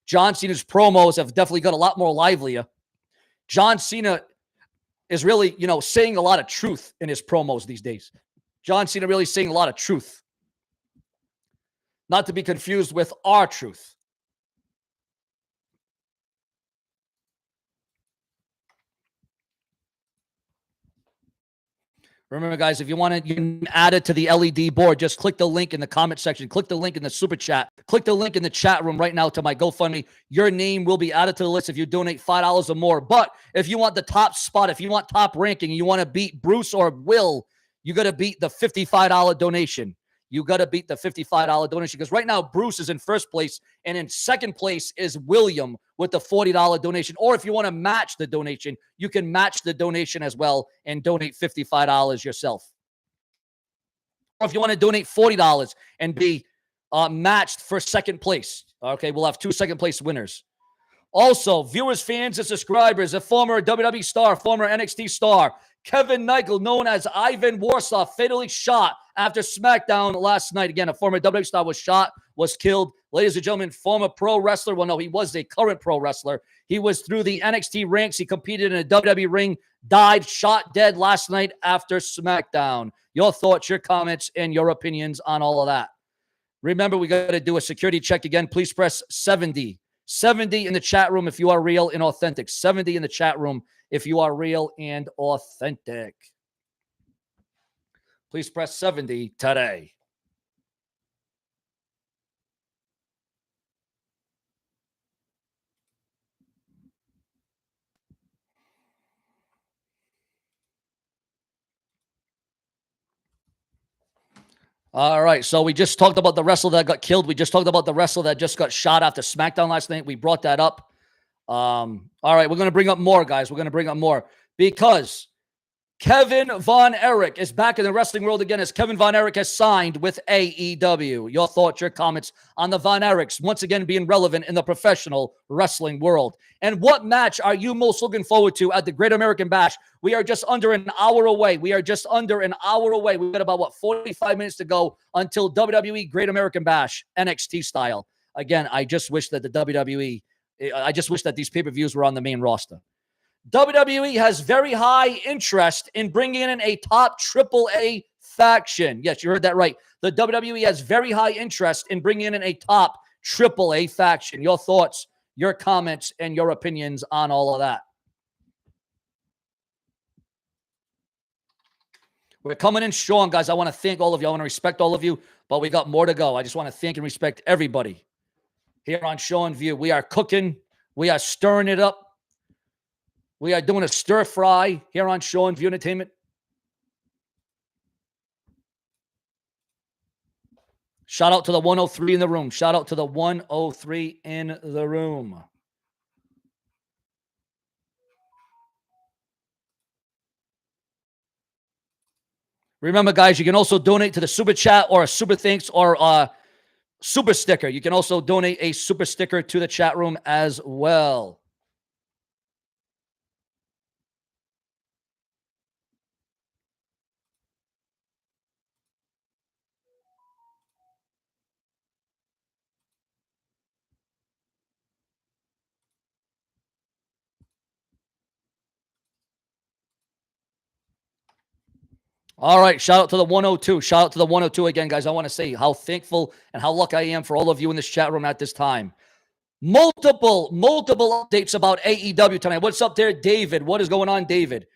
John Cena's promos have definitely got a lot more livelier. John Cena is really, you know, saying a lot of truth in his promos these days. John Cena really saying a lot of truth. Not to be confused with R-Truth. Remember, guys, if you want to, you can add it to the LED board. Just click the link in the comment section. Click the link in the super chat. Click the link in the chat room right now to my GoFundMe. Your name will be added to the list if you donate $5 or more. But if you want the top spot, if you want top ranking, and you want to beat Bruce or Will, you got to beat the $55 donation. You got to beat the $55 donation because right now Bruce is in first place and in second place is William with the $40 donation. Or if you want to match the donation, you can match the donation as well and donate $55 yourself. Or if you want to donate $40 and be matched for second place, okay, we'll have 2 second place winners. Also, viewers, fans, and subscribers, a former WWE star, former NXT star, Kevin Nichol, known as Ivan Warsaw, fatally shot after SmackDown last night. Again, a former WWE star was shot, was killed. Ladies and gentlemen, former pro wrestler. Well, no, he was a current pro wrestler. He was through the NXT ranks. He competed in a WWE ring, died, shot dead last night after SmackDown. Your thoughts, your comments, and your opinions on all of that. Remember, we got to do a security check again. Please press 70. 70 in the chat room if you are real and authentic. 70 in the chat room if you are real and authentic. Please press 70 today. All right, so we just talked about the wrestler that got killed. We just talked about the wrestler that just got shot after SmackDown last night. We brought that up. All right, we're going to bring up more, guys. We're going to bring up more because Kevin Von Erich is back in the wrestling world again as Kevin Von Erich has signed with AEW. Your thoughts, your comments on the Von Erichs once again being relevant in the professional wrestling world. And what match are you most looking forward to at the Great American Bash? We are just under an hour away. We got about, 45 minutes to go until WWE Great American Bash, NXT style. Again, I just wish that these pay-per-views were on the main roster. WWE has very high interest in bringing in a top AAA faction. Yes, you heard that right. The WWE has very high interest in bringing in a top AAA faction. Your thoughts, your comments, and your opinions on all of that. We're coming in strong, guys. I want to thank all of you. I want to respect all of you, but we got more to go. I just want to thank and respect everybody here on Sean View. We are cooking. We are stirring it up. We are doing a stir fry here on Sean View Entertainment. Shout out to the 103 in the room. Shout out to the 103 in the room. Remember, guys, you can also donate to the super chat or a super thanks or a super sticker. You can also donate a super sticker to the chat room as well. All right, shout out to the 102. Shout out to the 102 again, guys. I want to say how thankful and how lucky I am for all of you in this chat room at this time. Multiple updates about AEW tonight. What's up there, David? What is going on, David?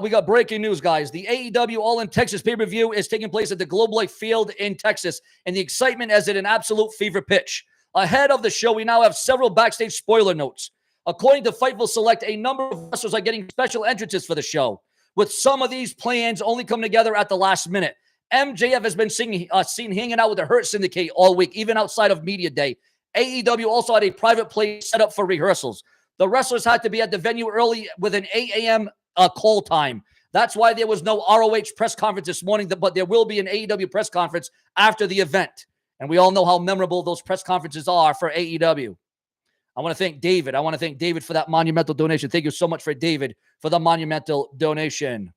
We got breaking news, guys. The AEW All in Texas pay-per-view is taking place at the Globe Life Field in Texas, and the excitement is at an absolute fever pitch. Ahead of the show, we now have several backstage spoiler notes. According to Fightful Select, a number of wrestlers are getting special entrances for the show, with some of these plans only coming together at the last minute. MJF has been seen hanging out with the Hurt Syndicate all week, even outside of Media Day. AEW also had a private place set up for rehearsals. The wrestlers had to be at the venue early with an 8 a.m. Call time. That's why there was no ROH press conference this morning, but there will be an AEW press conference after the event. And we all know how memorable those press conferences are for AEW. I want to thank David. I want to thank David for that monumental donation. Thank you so much for David for the monumental donation.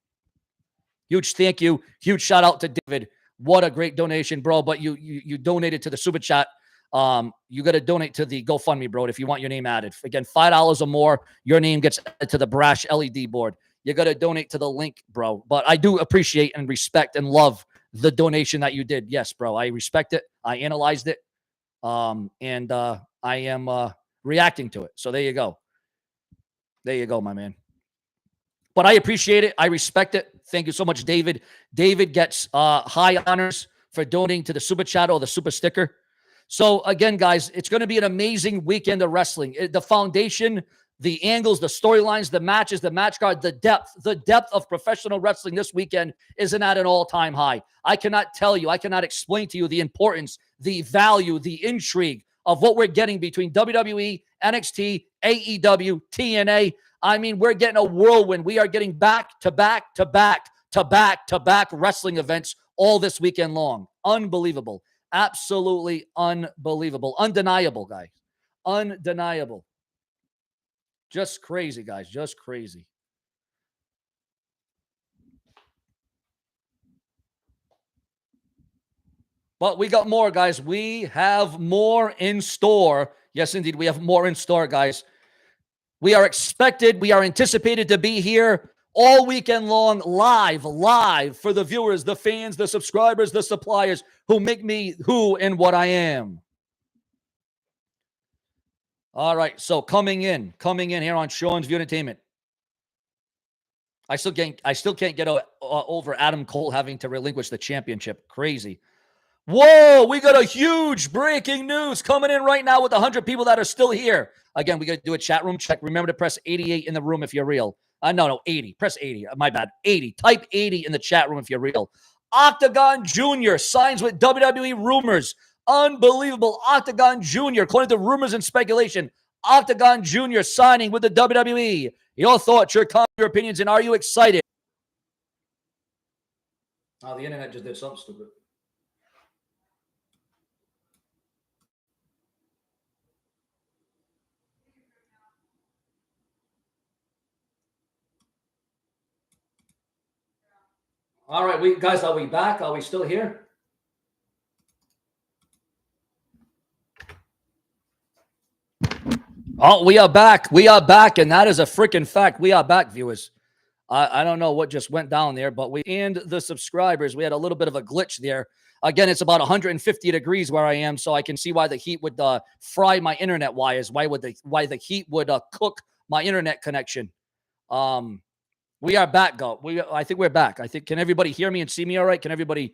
Huge thank you. Huge shout out to David. What a great donation, bro. But you donated to the super chat. You got to donate to the GoFundMe, bro, if you want your name added. Again, $5 or more, your name gets added to the Brash LED board. You got to donate to the link, bro. But I do appreciate and respect and love the donation that you did. Yes, bro. I respect it. I analyzed it. And I am reacting to it. So there you go. There you go, my man. But I appreciate it. I respect it. Thank you so much, David. David gets high honors for donating to the super chat or the super sticker. So again, guys, it's going to be an amazing weekend of wrestling. The foundation, the angles, the storylines, the matches, the match card, the depth of professional wrestling this weekend isn't at an all-time high. I cannot tell you, I cannot explain to you the importance, the value, the intrigue of what we're getting between WWE, NXT, AEW, TNA. I mean, we're getting a whirlwind. We are getting back-to-back wrestling events all this weekend long. Unbelievable. Absolutely unbelievable. Undeniable, guys. Undeniable. Just crazy, guys. Just crazy. But we got more, guys. We have more in store. Yes, indeed. We have more in store, guys. We are expected, we are anticipated to be here all weekend long, live for the viewers, the fans, the subscribers, the suppliers who make me who and what I am. All right, so coming in here on Seanzviewent Entertainment. I still can't get over Adam Cole having to relinquish the championship. Crazy. Whoa, we got a huge breaking news coming in right now with 100 people that are still here. Again, we got to do a chat room check. Remember to press 88 in the room if you're real. No, 80. Press 80. My bad. 80. Type 80 in the chat room if you're real. Octagon Jr. signs with WWE Rumors. Unbelievable. Octagon Jr. According to rumors and speculation, Octagon Jr. signing with the WWE. Your thoughts, your comments, your opinions, and are you excited? Oh, the internet just did something stupid. All right, guys, are we back? Are we still here? Oh, we are back. We are back, and that is a freaking fact. We are back, viewers. I don't know what just went down there, but and the subscribers, we had a little bit of a glitch there. Again, it's about 150 degrees where I am, so I can see why the heat would fry my internet wires. Why the heat would cook my internet connection. We are back, go. I think we're back. Can everybody hear me and see me all right? Can everybody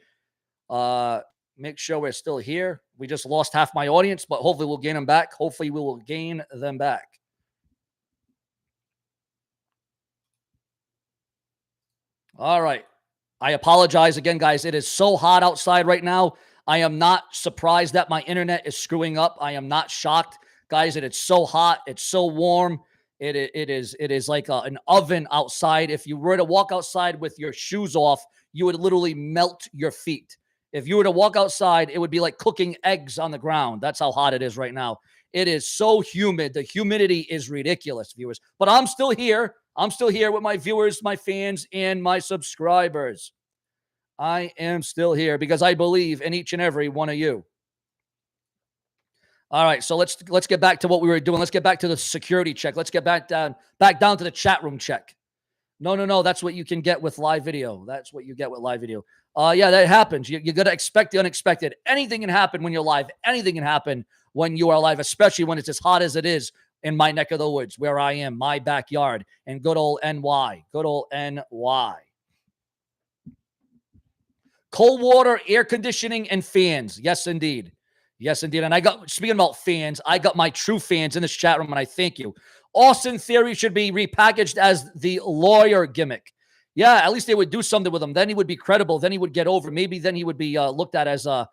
make sure we're still here? We just lost half my audience, but hopefully we'll gain them back. Hopefully we will gain them back. All right. I apologize again, guys. It is so hot outside right now. I am not surprised that my internet is screwing up. I am not shocked, guys, that it's so hot. It's so warm. It is like an oven outside. If you were to walk outside with your shoes off, you would literally melt your feet. If you were to walk outside, it would be like cooking eggs on the ground. That's how hot it is right now. It is so humid. The humidity is ridiculous, viewers. But I'm still here. I'm still here with my viewers, my fans, and my subscribers. I am still here because I believe in each and every one of you. All right, so let's get back to what we were doing. Let's get back to the security check. Let's get back down to the chat room check. No. That's what you can get with live video. That's what you get with live video. Yeah, that happens. You got to expect the unexpected. Anything can happen when you're live. Anything can happen when you are live, especially when it's as hot as it is in my neck of the woods, where I am, my backyard, in good old NY. Good old NY. Cold water, air conditioning, and fans. Yes, indeed. Yes, indeed. And speaking about fans, I got my true fans in this chat room, and I thank you. Austin Theory should be repackaged as the lawyer gimmick. Yeah, at least they would do something with him. Then he would be credible. Then he would get over. Maybe then he would be looked at as a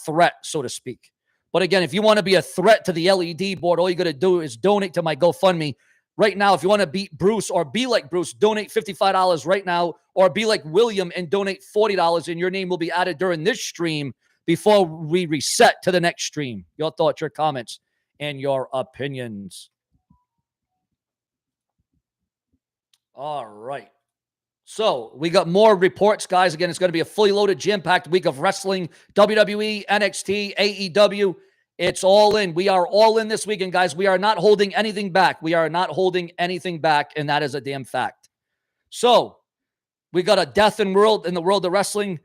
threat, so to speak. But again, if you want to be a threat to the LED board, all you got to do is donate to my GoFundMe. Right now, if you want to beat Bruce or be like Bruce, donate $55 right now, or be like William and donate $40, and your name will be added during this stream before we reset to the next stream. Your thoughts, your comments, and your opinions. All right. So we got more reports, guys. Again, it's going to be a fully loaded, jam-packed week of wrestling. WWE, NXT, AEW. It's all in. We are all in this weekend, guys. We are not holding anything back. We are not holding anything back, and that is a damn fact. So we got a death in the world of wrestling.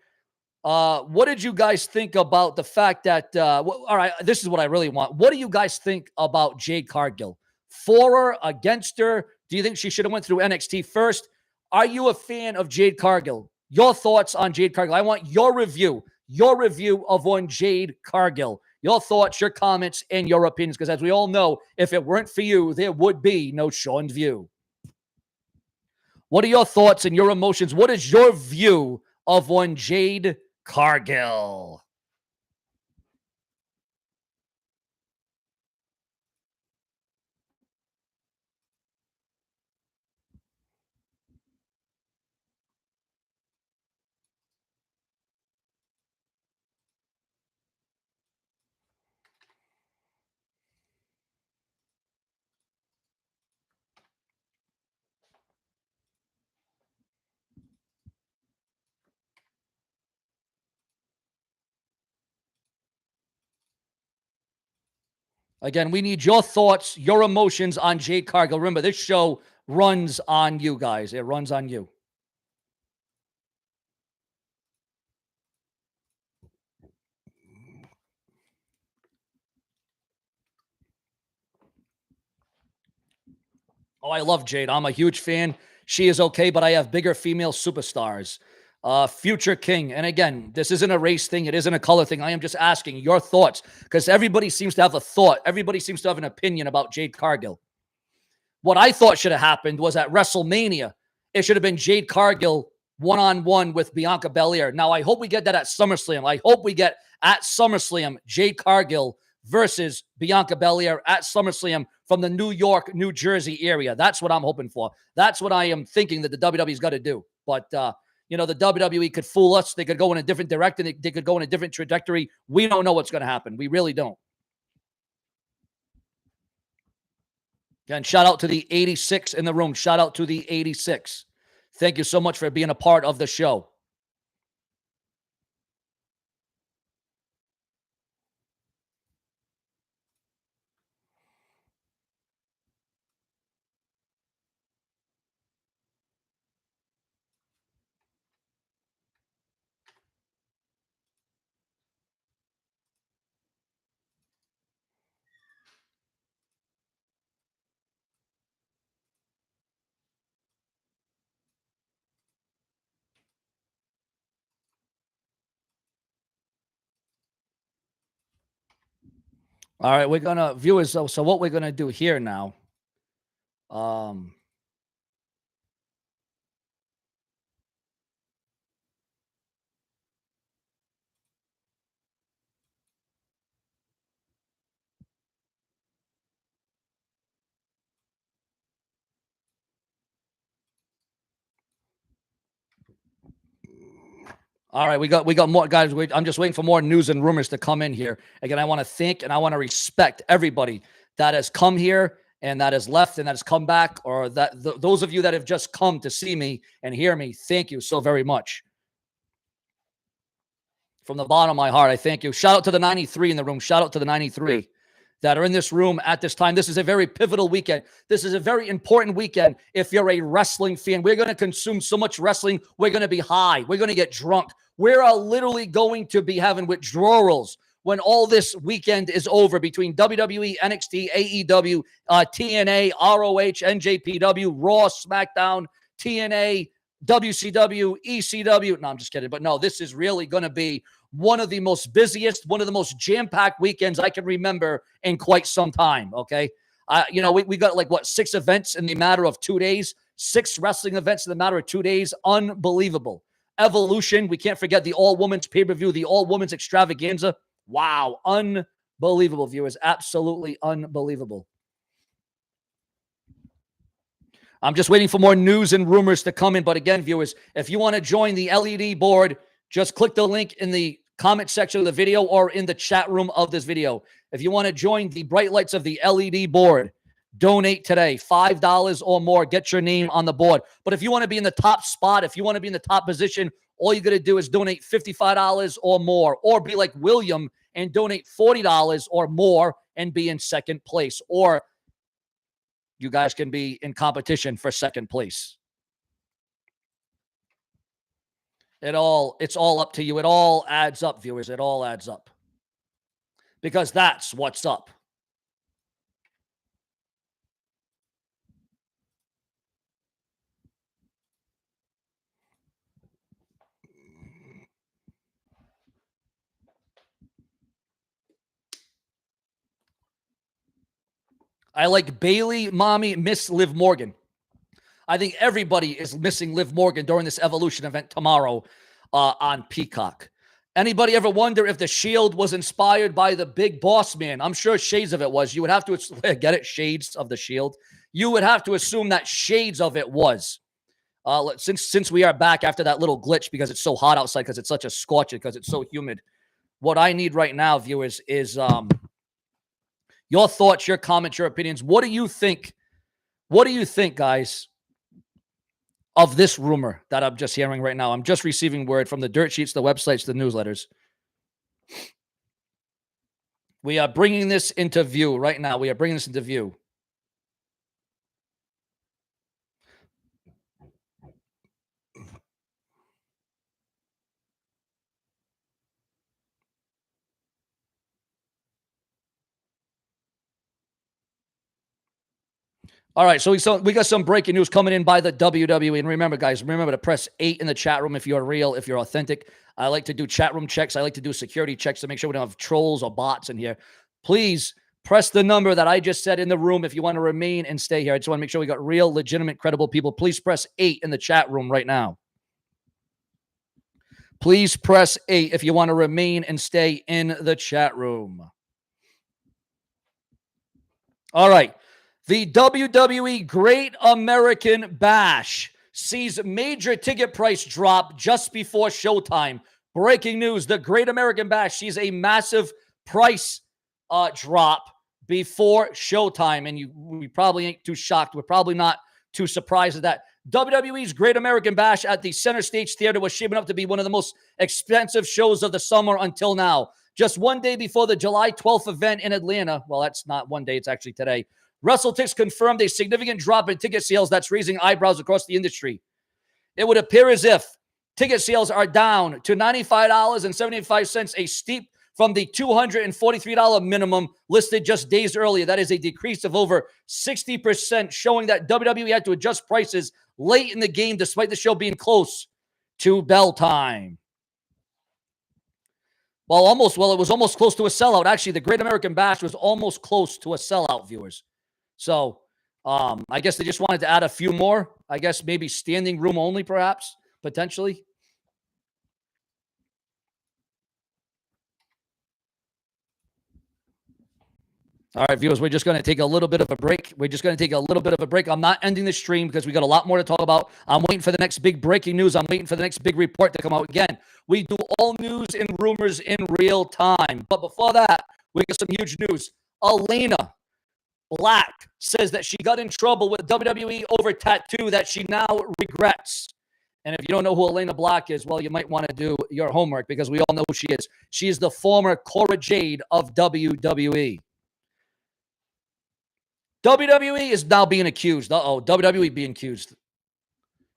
What did you guys think about the fact that, all right, this is what I really want. What do you guys think about Jade Cargill? For her, against her? Do you think she should have went through NXT first? Are you a fan of Jade Cargill? Your thoughts on Jade Cargill. I want your review of one Jade Cargill. Your thoughts, your comments, and your opinions. Because as we all know, if it weren't for you, there would be no Seanzviewent. What are your thoughts and your emotions? What is your view of one Jade Cargill? Again, we need your thoughts, your emotions on Jade Cargill. Remember, this show runs on you guys. It runs on you. Oh, I love Jade. I'm a huge fan. She is okay, but I have bigger female superstars. Future King. And again, this isn't a race thing. It isn't a color thing. I am just asking your thoughts because everybody seems to have a thought. Everybody seems to have an opinion about Jade Cargill. What I thought should have happened was at WrestleMania, it should have been Jade Cargill one-on-one with Bianca Belair. Now, I hope we get that at SummerSlam. I hope we get at SummerSlam Jade Cargill versus Bianca Belair at SummerSlam from the New York, New Jersey area. That's what I'm hoping for. That's what I am thinking that the WWE's got to do. But, you know, the WWE could fool us. They could go in a different direction. They could go in a different trajectory. We don't know what's going to happen. We really don't. Again, shout out to the 86 in the room. Shout out to the 86. Thank you so much for being a part of the show. All right, we're going to, viewers, so what we're going to do here now, all right, we got more guys. I'm just waiting for more news and rumors to come in here. Again, I want to thank and I want to respect everybody that has come here and that has left and that has come back, or that those of you that have just come to see me and hear me. Thank you so very much. From the bottom of my heart, I thank you. Shout out to the 93 in the room. Shout out to the 93 that are in this room at this time. This is a very pivotal weekend. This is a very important weekend if you're a wrestling fan. We're going to consume so much wrestling. We're going to be high. We're going to get drunk. We're literally going to be having withdrawals when all this weekend is over between WWE, NXT, AEW, TNA, ROH, NJPW, Raw, SmackDown, TNA, WCW, ECW. No, I'm just kidding. But no, this is really going to be one of the most busiest, one of the most jam-packed weekends I can remember in quite some time, okay? You know, we got like, what, 6 events in the matter of 2 days? 6 wrestling events in the matter of 2 days? Unbelievable. Evolution, we can't forget the all-women's pay-per-view, the all-women's extravaganza. Wow, unbelievable, viewers. Absolutely unbelievable. I'm just waiting for more news and rumors to come in. But again, viewers, if you want to join the LED board, just click the link in the comment section of the video or in the chat room of this video. If you want to join the bright lights of the LED board, Donate today. $5 or more. Get your name on the board. But if you want to be in the top spot, if you want to be in the top position, all you got to do is donate $55 or more, or be like William and donate $40 or more and be in second place. Or you guys can be in competition for second place. It's all up to you. It all adds up, viewers. It all adds up. Because that's what's up. I like Bailey, Mommy, miss Liv Morgan. I think everybody is missing Liv Morgan during this Evolution event tomorrow on Peacock. Anybody ever wonder if the Shield was inspired by the Big Boss Man? I'm sure shades of it was. You would have to get it, shades of the Shield. You would have to assume that shades of it was. Since we are back after that little glitch because it's so hot outside, because it's such a scorcher, because it's so humid. What I need right now, viewers, is your thoughts, your comments, your opinions. What do you think? What do you think, guys, of this rumor that I'm just hearing right now? I'm just receiving word from the dirt sheets, the websites, the newsletters. We are bringing this into view right now. We are bringing this into view. All right, so we got some breaking news coming in by the WWE. And remember, guys, remember to press 8 in the chat room if you're real, if you're authentic. I like to do chat room checks. I like to do security checks to make sure we don't have trolls or bots in here. Please press the number that I just said in the room if you want to remain and stay here. I just want to make sure we got real, legitimate, credible people. Please press 8 in the chat room right now. Please press 8 if you want to remain and stay in the chat room. All right. The WWE Great American Bash sees major ticket price drop just before showtime. Breaking news, the Great American Bash sees a massive price drop before showtime. And we probably ain't too shocked. We're probably not too surprised at that. WWE's Great American Bash at the Center Stage Theater was shaping up to be one of the most expensive shows of the summer until now. Just one day before the July 12th event in Atlanta, well, that's not one day, it's actually today, WrestleTix confirmed a significant drop in ticket sales that's raising eyebrows across the industry. It would appear as if ticket sales are down to $95.75, a steep from the $243 minimum listed just days earlier. That is a decrease of over 60%, showing that WWE had to adjust prices late in the game despite the show being close to bell time. It was almost close to a sellout. Actually, the Great American Bash was almost close to a sellout, viewers. So, I guess they just wanted to add a few more. I guess maybe standing room only, perhaps, potentially. All right, viewers, we're just going to take a little bit of a break. I'm not ending the stream because we got a lot more to talk about. I'm waiting for the next big breaking news. I'm waiting for the next big report to come out. Again, we do all news and rumors in real time. But before that, we got some huge news. Elena Black says that she got in trouble with WWE over tattoo that she now regrets. And if you don't know who Elena Black is, well, you might want to do your homework because we all know who she is. She is the former Cora Jade of WWE. WWE is now being accused. WWE being accused.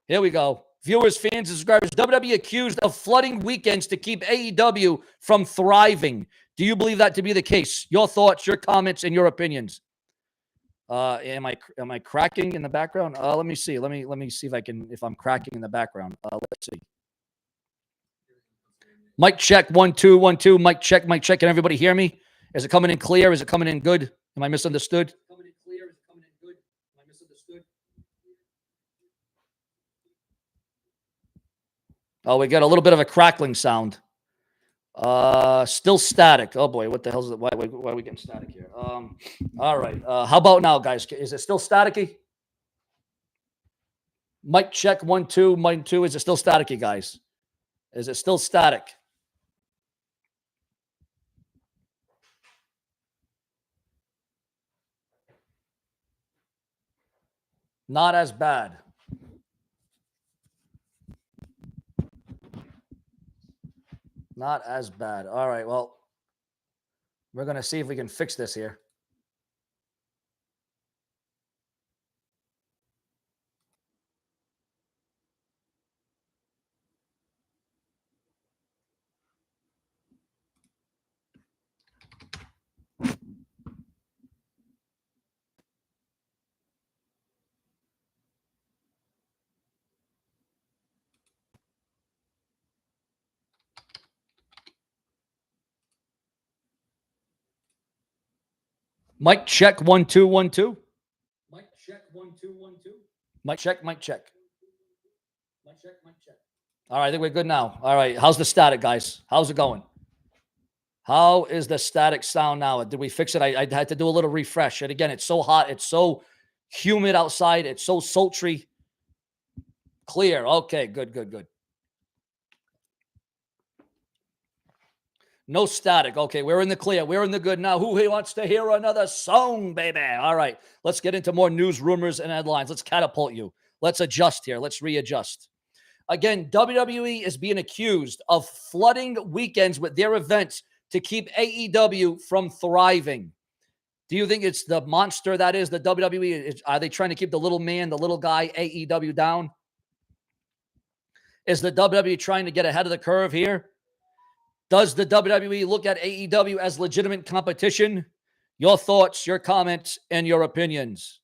Here we go. Viewers, fans, and subscribers. WWE accused of flooding weekends to keep AEW from thriving. Do you believe that to be the case? Your thoughts, your comments, and your opinions. Am I cracking in the background? Let me see. Let me see if I'm cracking in the background. Let's see. Mic check 1 2 1 2. Mic check. Can everybody hear me? Is it coming in clear? Is it coming in good? Am I misunderstood? Oh, we got a little bit of a crackling sound. Still static. Oh boy, what the hell is it? Why are we getting static here? All right. How about now, guys? Is it still staticky? Mic check 1 2. Mic 2. Is it still staticky, guys? Is it still static? Not as bad. Not as bad. All right, well, we're going to see if we can fix this here. Mic check 1 2 1 2. Mic check 1 2 1 2. Mic check, mic check. Mic check, mic check. All right, I think we're good now. All right, how's the static, guys? How's it going? How is the static sound now? Did we fix it? I had to do a little refresh. And again, it's so hot. It's so humid outside. It's so sultry. Clear. Okay, good, good, good. No static. Okay, we're in the clear. We're in the good now. Who wants to hear another song, baby? All right, let's get into more news, rumors, and headlines. Let's catapult you. Let's adjust here. Let's readjust. Again, WWE is being accused of flooding weekends with their events to keep AEW from thriving. Do you think it's the monster that is the WWE? Are they trying to keep the little man, the little guy, AEW down? Is the WWE trying to get ahead of the curve here? Does the WWE look at AEW as legitimate competition? Your thoughts, your comments, and your opinions.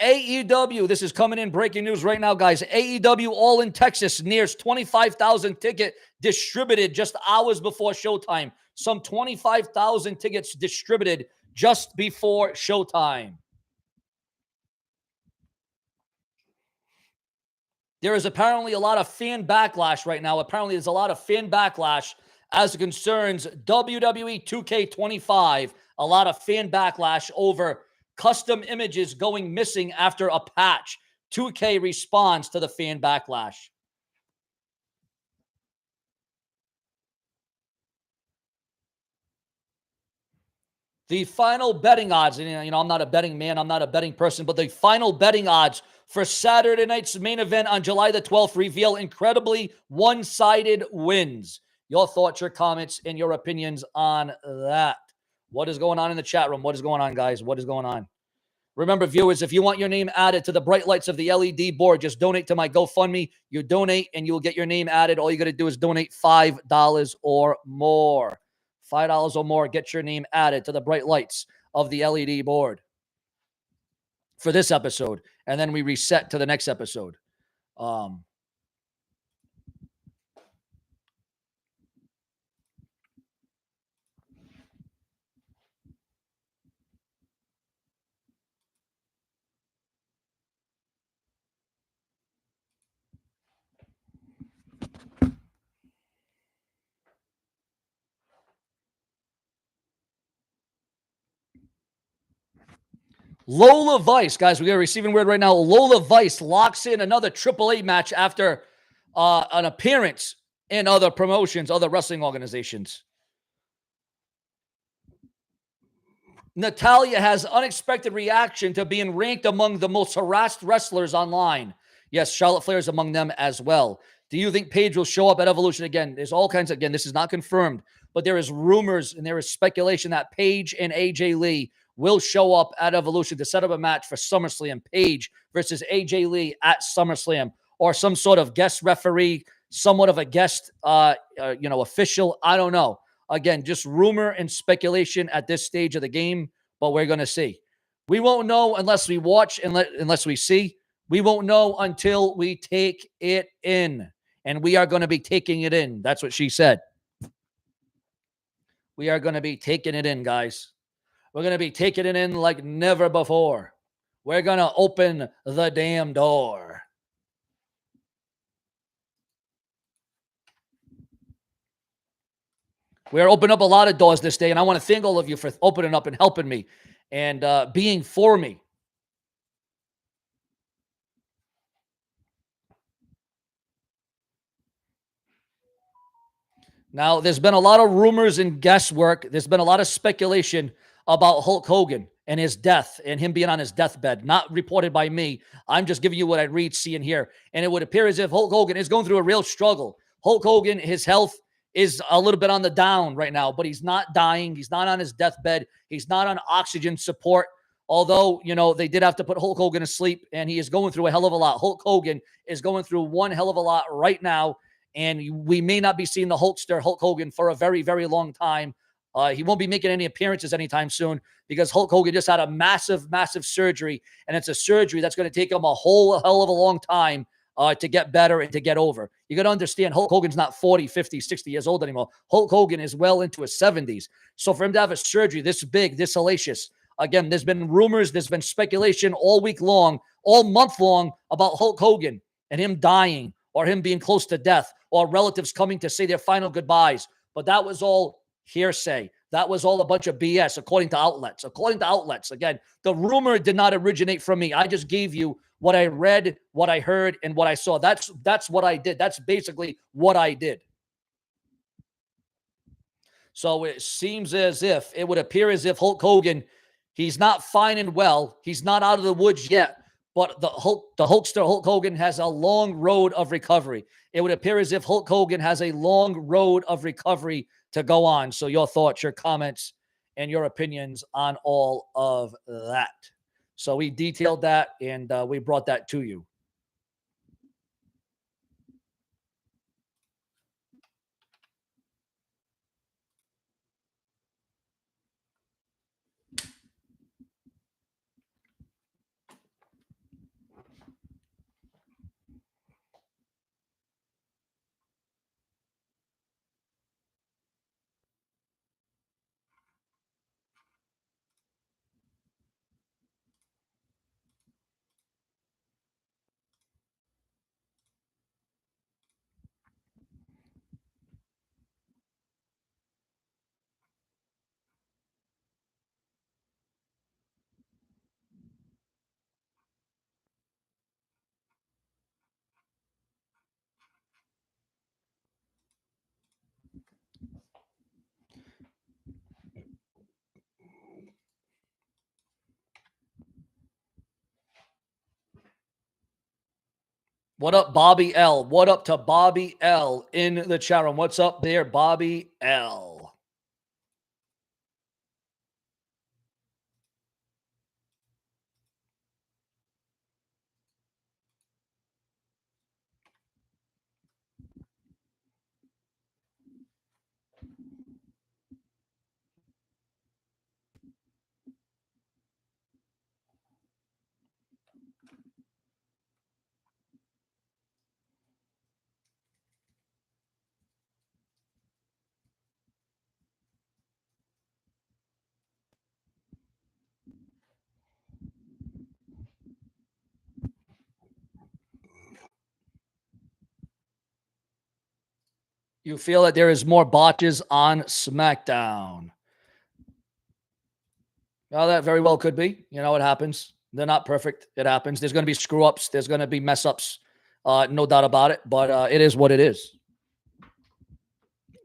AEW, this is coming in breaking news right now, guys. AEW All in Texas nears 25,000 ticket distributed just hours before showtime. Some 25,000 tickets distributed just before showtime. There is apparently a lot of fan backlash right now. Apparently, there's a lot of fan backlash as it concerns WWE 2K25. A lot of fan backlash over custom images going missing after a patch. 2K responds to the fan backlash. The final betting odds, and I'm not a betting man, I'm not a betting person, but the final betting odds for Saturday night's main event on July the 12th reveal incredibly one-sided wins. Your thoughts, your comments, and your opinions on that. What is going on in the chat room? What is going on, guys? What is going on? Remember, viewers, if you want your name added to the bright lights of the LED board, just donate to my GoFundMe. You donate and you will get your name added. All you got to do is donate $5 or more. $5 or more, get your name added to the bright lights of the LED board for this episode. And then we reset to the next episode. Lola Vice, guys, we got a receiving word right now. Lola Vice locks in another AAA match after an appearance in other promotions, other wrestling organizations. Natalya has unexpected reaction to being ranked among the most harassed wrestlers online. Yes, Charlotte Flair is among them as well. Do you think Paige will show up at Evolution again? There's all kinds of, again, this is not confirmed, but there is rumors and there is speculation that Paige and AJ Lee will show up at Evolution to set up a match for SummerSlam. Paige versus AJ Lee at SummerSlam, or some sort of guest referee, somewhat of a guest, official. I don't know. Again, just rumor and speculation at this stage of the game, but we're going to see. We won't know unless we watch, unless we see. We won't know until we take it in. And we are going to be taking it in. That's what she said. We are going to be taking it in, guys. We're going to be taking it in like never before. We're going to open the damn door. We're opening up a lot of doors this day, and I want to thank all of you for opening up and helping me and being for me. Now, there's been a lot of rumors and guesswork. There's been a lot of speculation about Hulk Hogan and his death and him being on his deathbed, not reported by me. I'm just giving you what I read, see, and hear. And it would appear as if Hulk Hogan is going through a real struggle. Hulk Hogan, his health is a little bit on the down right now, but he's not dying. He's not on his deathbed. He's not on oxygen support. Although, they did have to put Hulk Hogan to sleep, and he is going through a hell of a lot. Hulk Hogan is going through one hell of a lot right now, and we may not be seeing the Hulkster Hulk Hogan for a very, very long time. He won't be making any appearances anytime soon because Hulk Hogan just had a massive, massive surgery, and it's a surgery that's going to take him a whole hell of a long time to get better and to get over. You got to understand, Hulk Hogan's not 40, 50, 60 years old anymore. Hulk Hogan is well into his 70s. So for him to have a surgery this big, this hellacious, again, there's been rumors, there's been speculation all week long, all month long about Hulk Hogan and him dying or him being close to death or relatives coming to say their final goodbyes. But that was all hearsay. That was all a bunch of BS, according to outlets. According to outlets, again, the rumor did not originate from me. I just gave you what I read, what I heard, and what I saw. That's what I did. That's basically what I did. So it seems as if, it would appear as if Hulk Hogan, he's not fine and well. He's not out of the woods yet, but the Hulkster Hulk Hogan has a long road of recovery. It would appear as if Hulk Hogan has a long road of recovery to go on. So your thoughts, your comments, and your opinions on all of that. So we detailed that, and we brought that to you. What up, Bobby L? What up to Bobby L in the chat room? What's up there, Bobby L? You feel that there is more botches on SmackDown? Well, that very well could be. It happens. They're not perfect. It happens. There's going to be screw-ups. There's going to be mess-ups. No doubt about it. But it is what it is.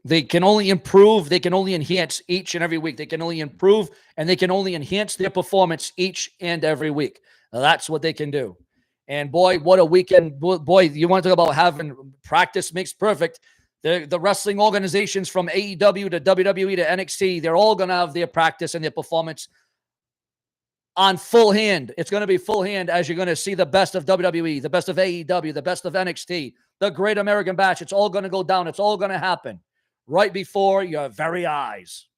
They can only improve. They can only enhance each and every week. They can only improve, and they can only enhance their performance each and every week. That's what they can do. And boy, what a weekend. Boy, you want to talk about having practice makes perfect. The wrestling organizations from AEW to WWE to NXT, they're all going to have their practice and their performance on full hand. It's going to be full hand as you're going to see the best of WWE, the best of AEW, the best of NXT, the Great American Bash. It's all going to go down. It's all going to happen right before your very eyes.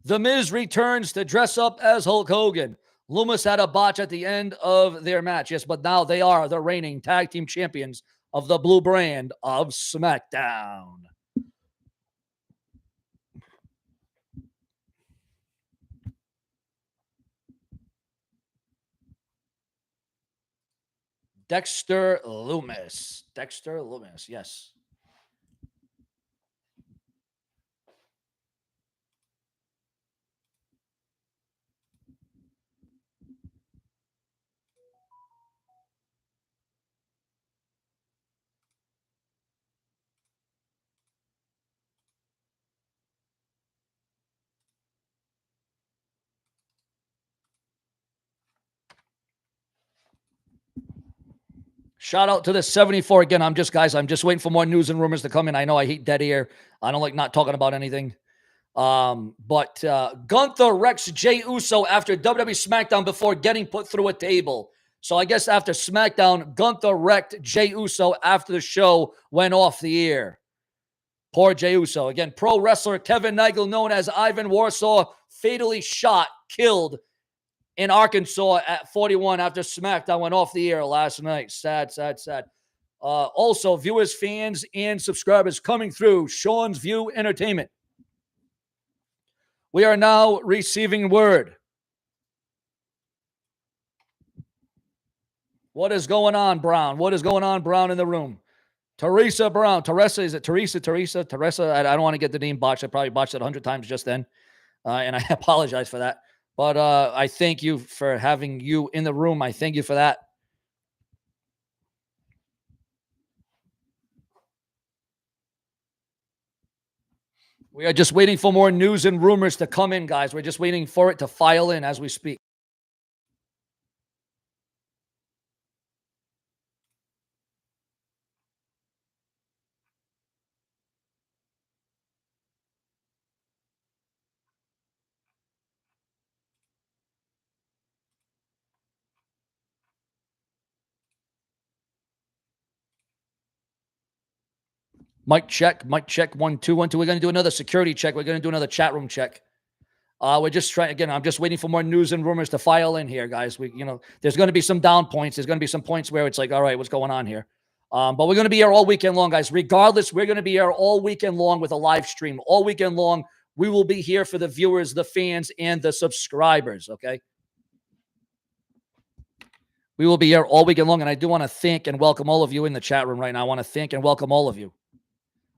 The Miz returns to dress up as Hulk Hogan. Loomis had a botch at the end of their match. Yes, but now they are the reigning tag team champions of the blue brand of SmackDown. Dexter Loomis. Dexter Loomis, yes. Shout out to the 74 again. I'm just waiting for more news and rumors to come in. I know I hate dead air. I don't like not talking about anything. But Gunther wrecks Jey Uso after WWE SmackDown before getting put through a table. So I guess after SmackDown, Gunther wrecked Jey Uso after the show went off the air. Poor Jey Uso. Again, pro wrestler Kevin Nigel, known as Ivan Warsaw, fatally killed in Arkansas at 41 after SmackDown went off the air last night. Sad, sad, sad. Also, viewers, fans, and subscribers coming through Sean's View Entertainment. We are now receiving word. What is going on, Brown? What is going on, Brown, in the room? Teresa Brown. Teresa, is it Teresa? Teresa, I don't want to get the name botched. I probably botched it 100 times just then. And I apologize for that. But I thank you for having you in the room. I thank you for that. We are just waiting for more news and rumors to come in, guys. We're just waiting for it to file in as we speak. Mic check, 1 2 1 2. We're going to do another security check. We're going to do another chat room check. We're just trying again. I'm just waiting for more news and rumors to file in here, guys. There's going to be some down points. There's going to be some points where it's like, all right, what's going on here? But we're going to be here all weekend long, guys. Regardless, we're going to be here all weekend long with a live stream. All weekend long, we will be here for the viewers, the fans, and the subscribers. Okay. We will be here all weekend long, and I do want to thank and welcome all of you in the chat room right now. I want to thank and welcome all of you.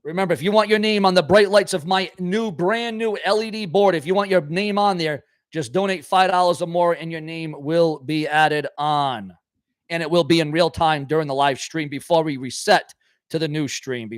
Remember, if you want your name on the bright lights of my brand new LED board, if you want your name on there, just donate $5 or more and your name will be added on. And it will be in real time during the live stream before we reset to the new stream.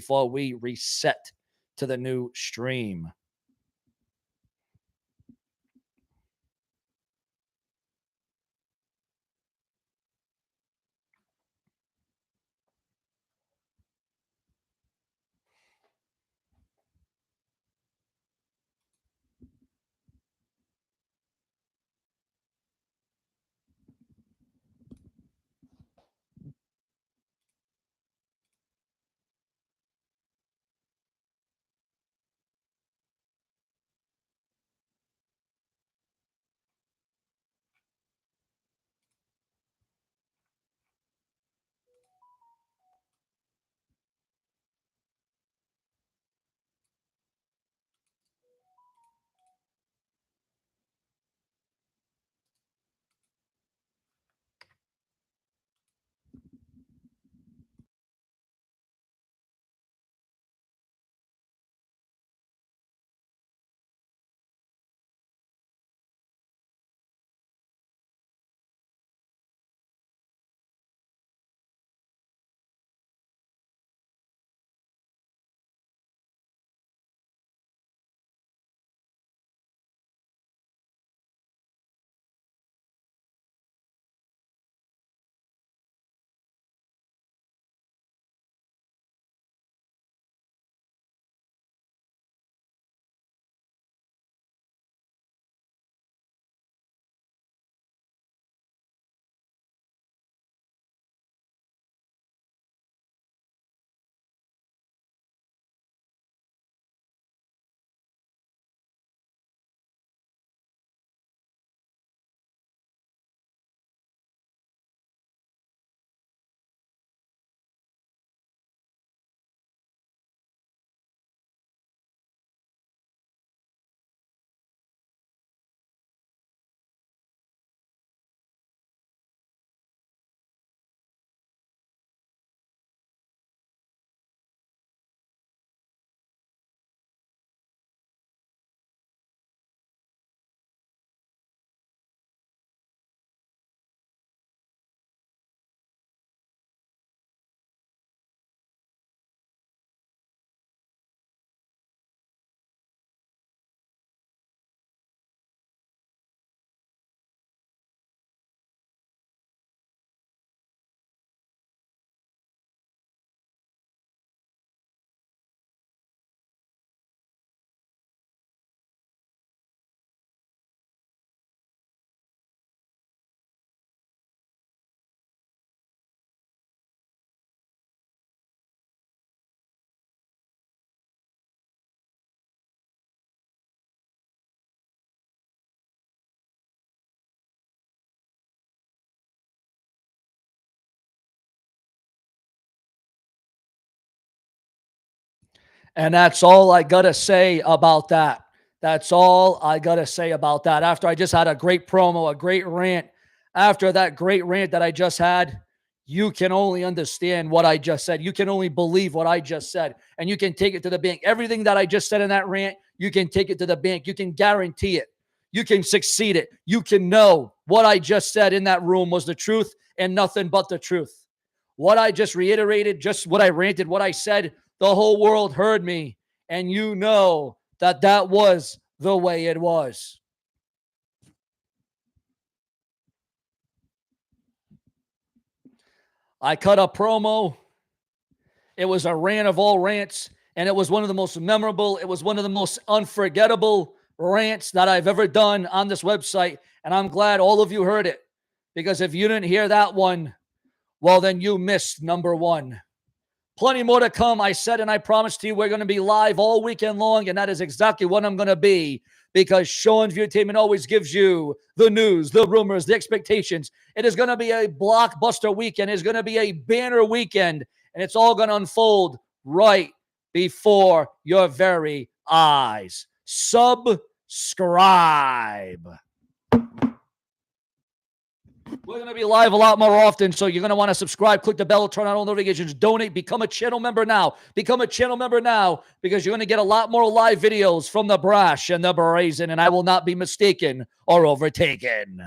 And that's all I got to say about that. That's all I got to say about that. After I just had a great promo, a great rant, after that great rant that I just had, you can only understand what I just said. You can only believe what I just said. And you can take it to the bank. Everything that I just said in that rant, you can take it to the bank. You can guarantee it. You can succeed it. You can know what I just said in that room was the truth and nothing but the truth. What I just reiterated, just what I ranted, what I said, the whole world heard me. And you know that that was the way it was. I cut a promo. It was a rant of all rants, and it was one of the most memorable. It was one of the most unforgettable rants that I've ever done on this website, and I'm glad all of you heard it, because if you didn't hear that one, well, then you missed number one. Plenty more to come. I said and I promised you we're going to be live all weekend long, and that is exactly what I'm going to be, because Seanzviewent always gives you the news, the rumors, the expectations. It is going to be a blockbuster weekend. It's going to be a banner weekend, and it's all going to unfold right before your very eyes. Subscribe. We're going to be live a lot more often, so you're going to want to subscribe, click the bell, turn on all notifications, donate, become a channel member now. Become a channel member now, because you're going to get a lot more live videos from the brash and the brazen, and I will not be mistaken or overtaken.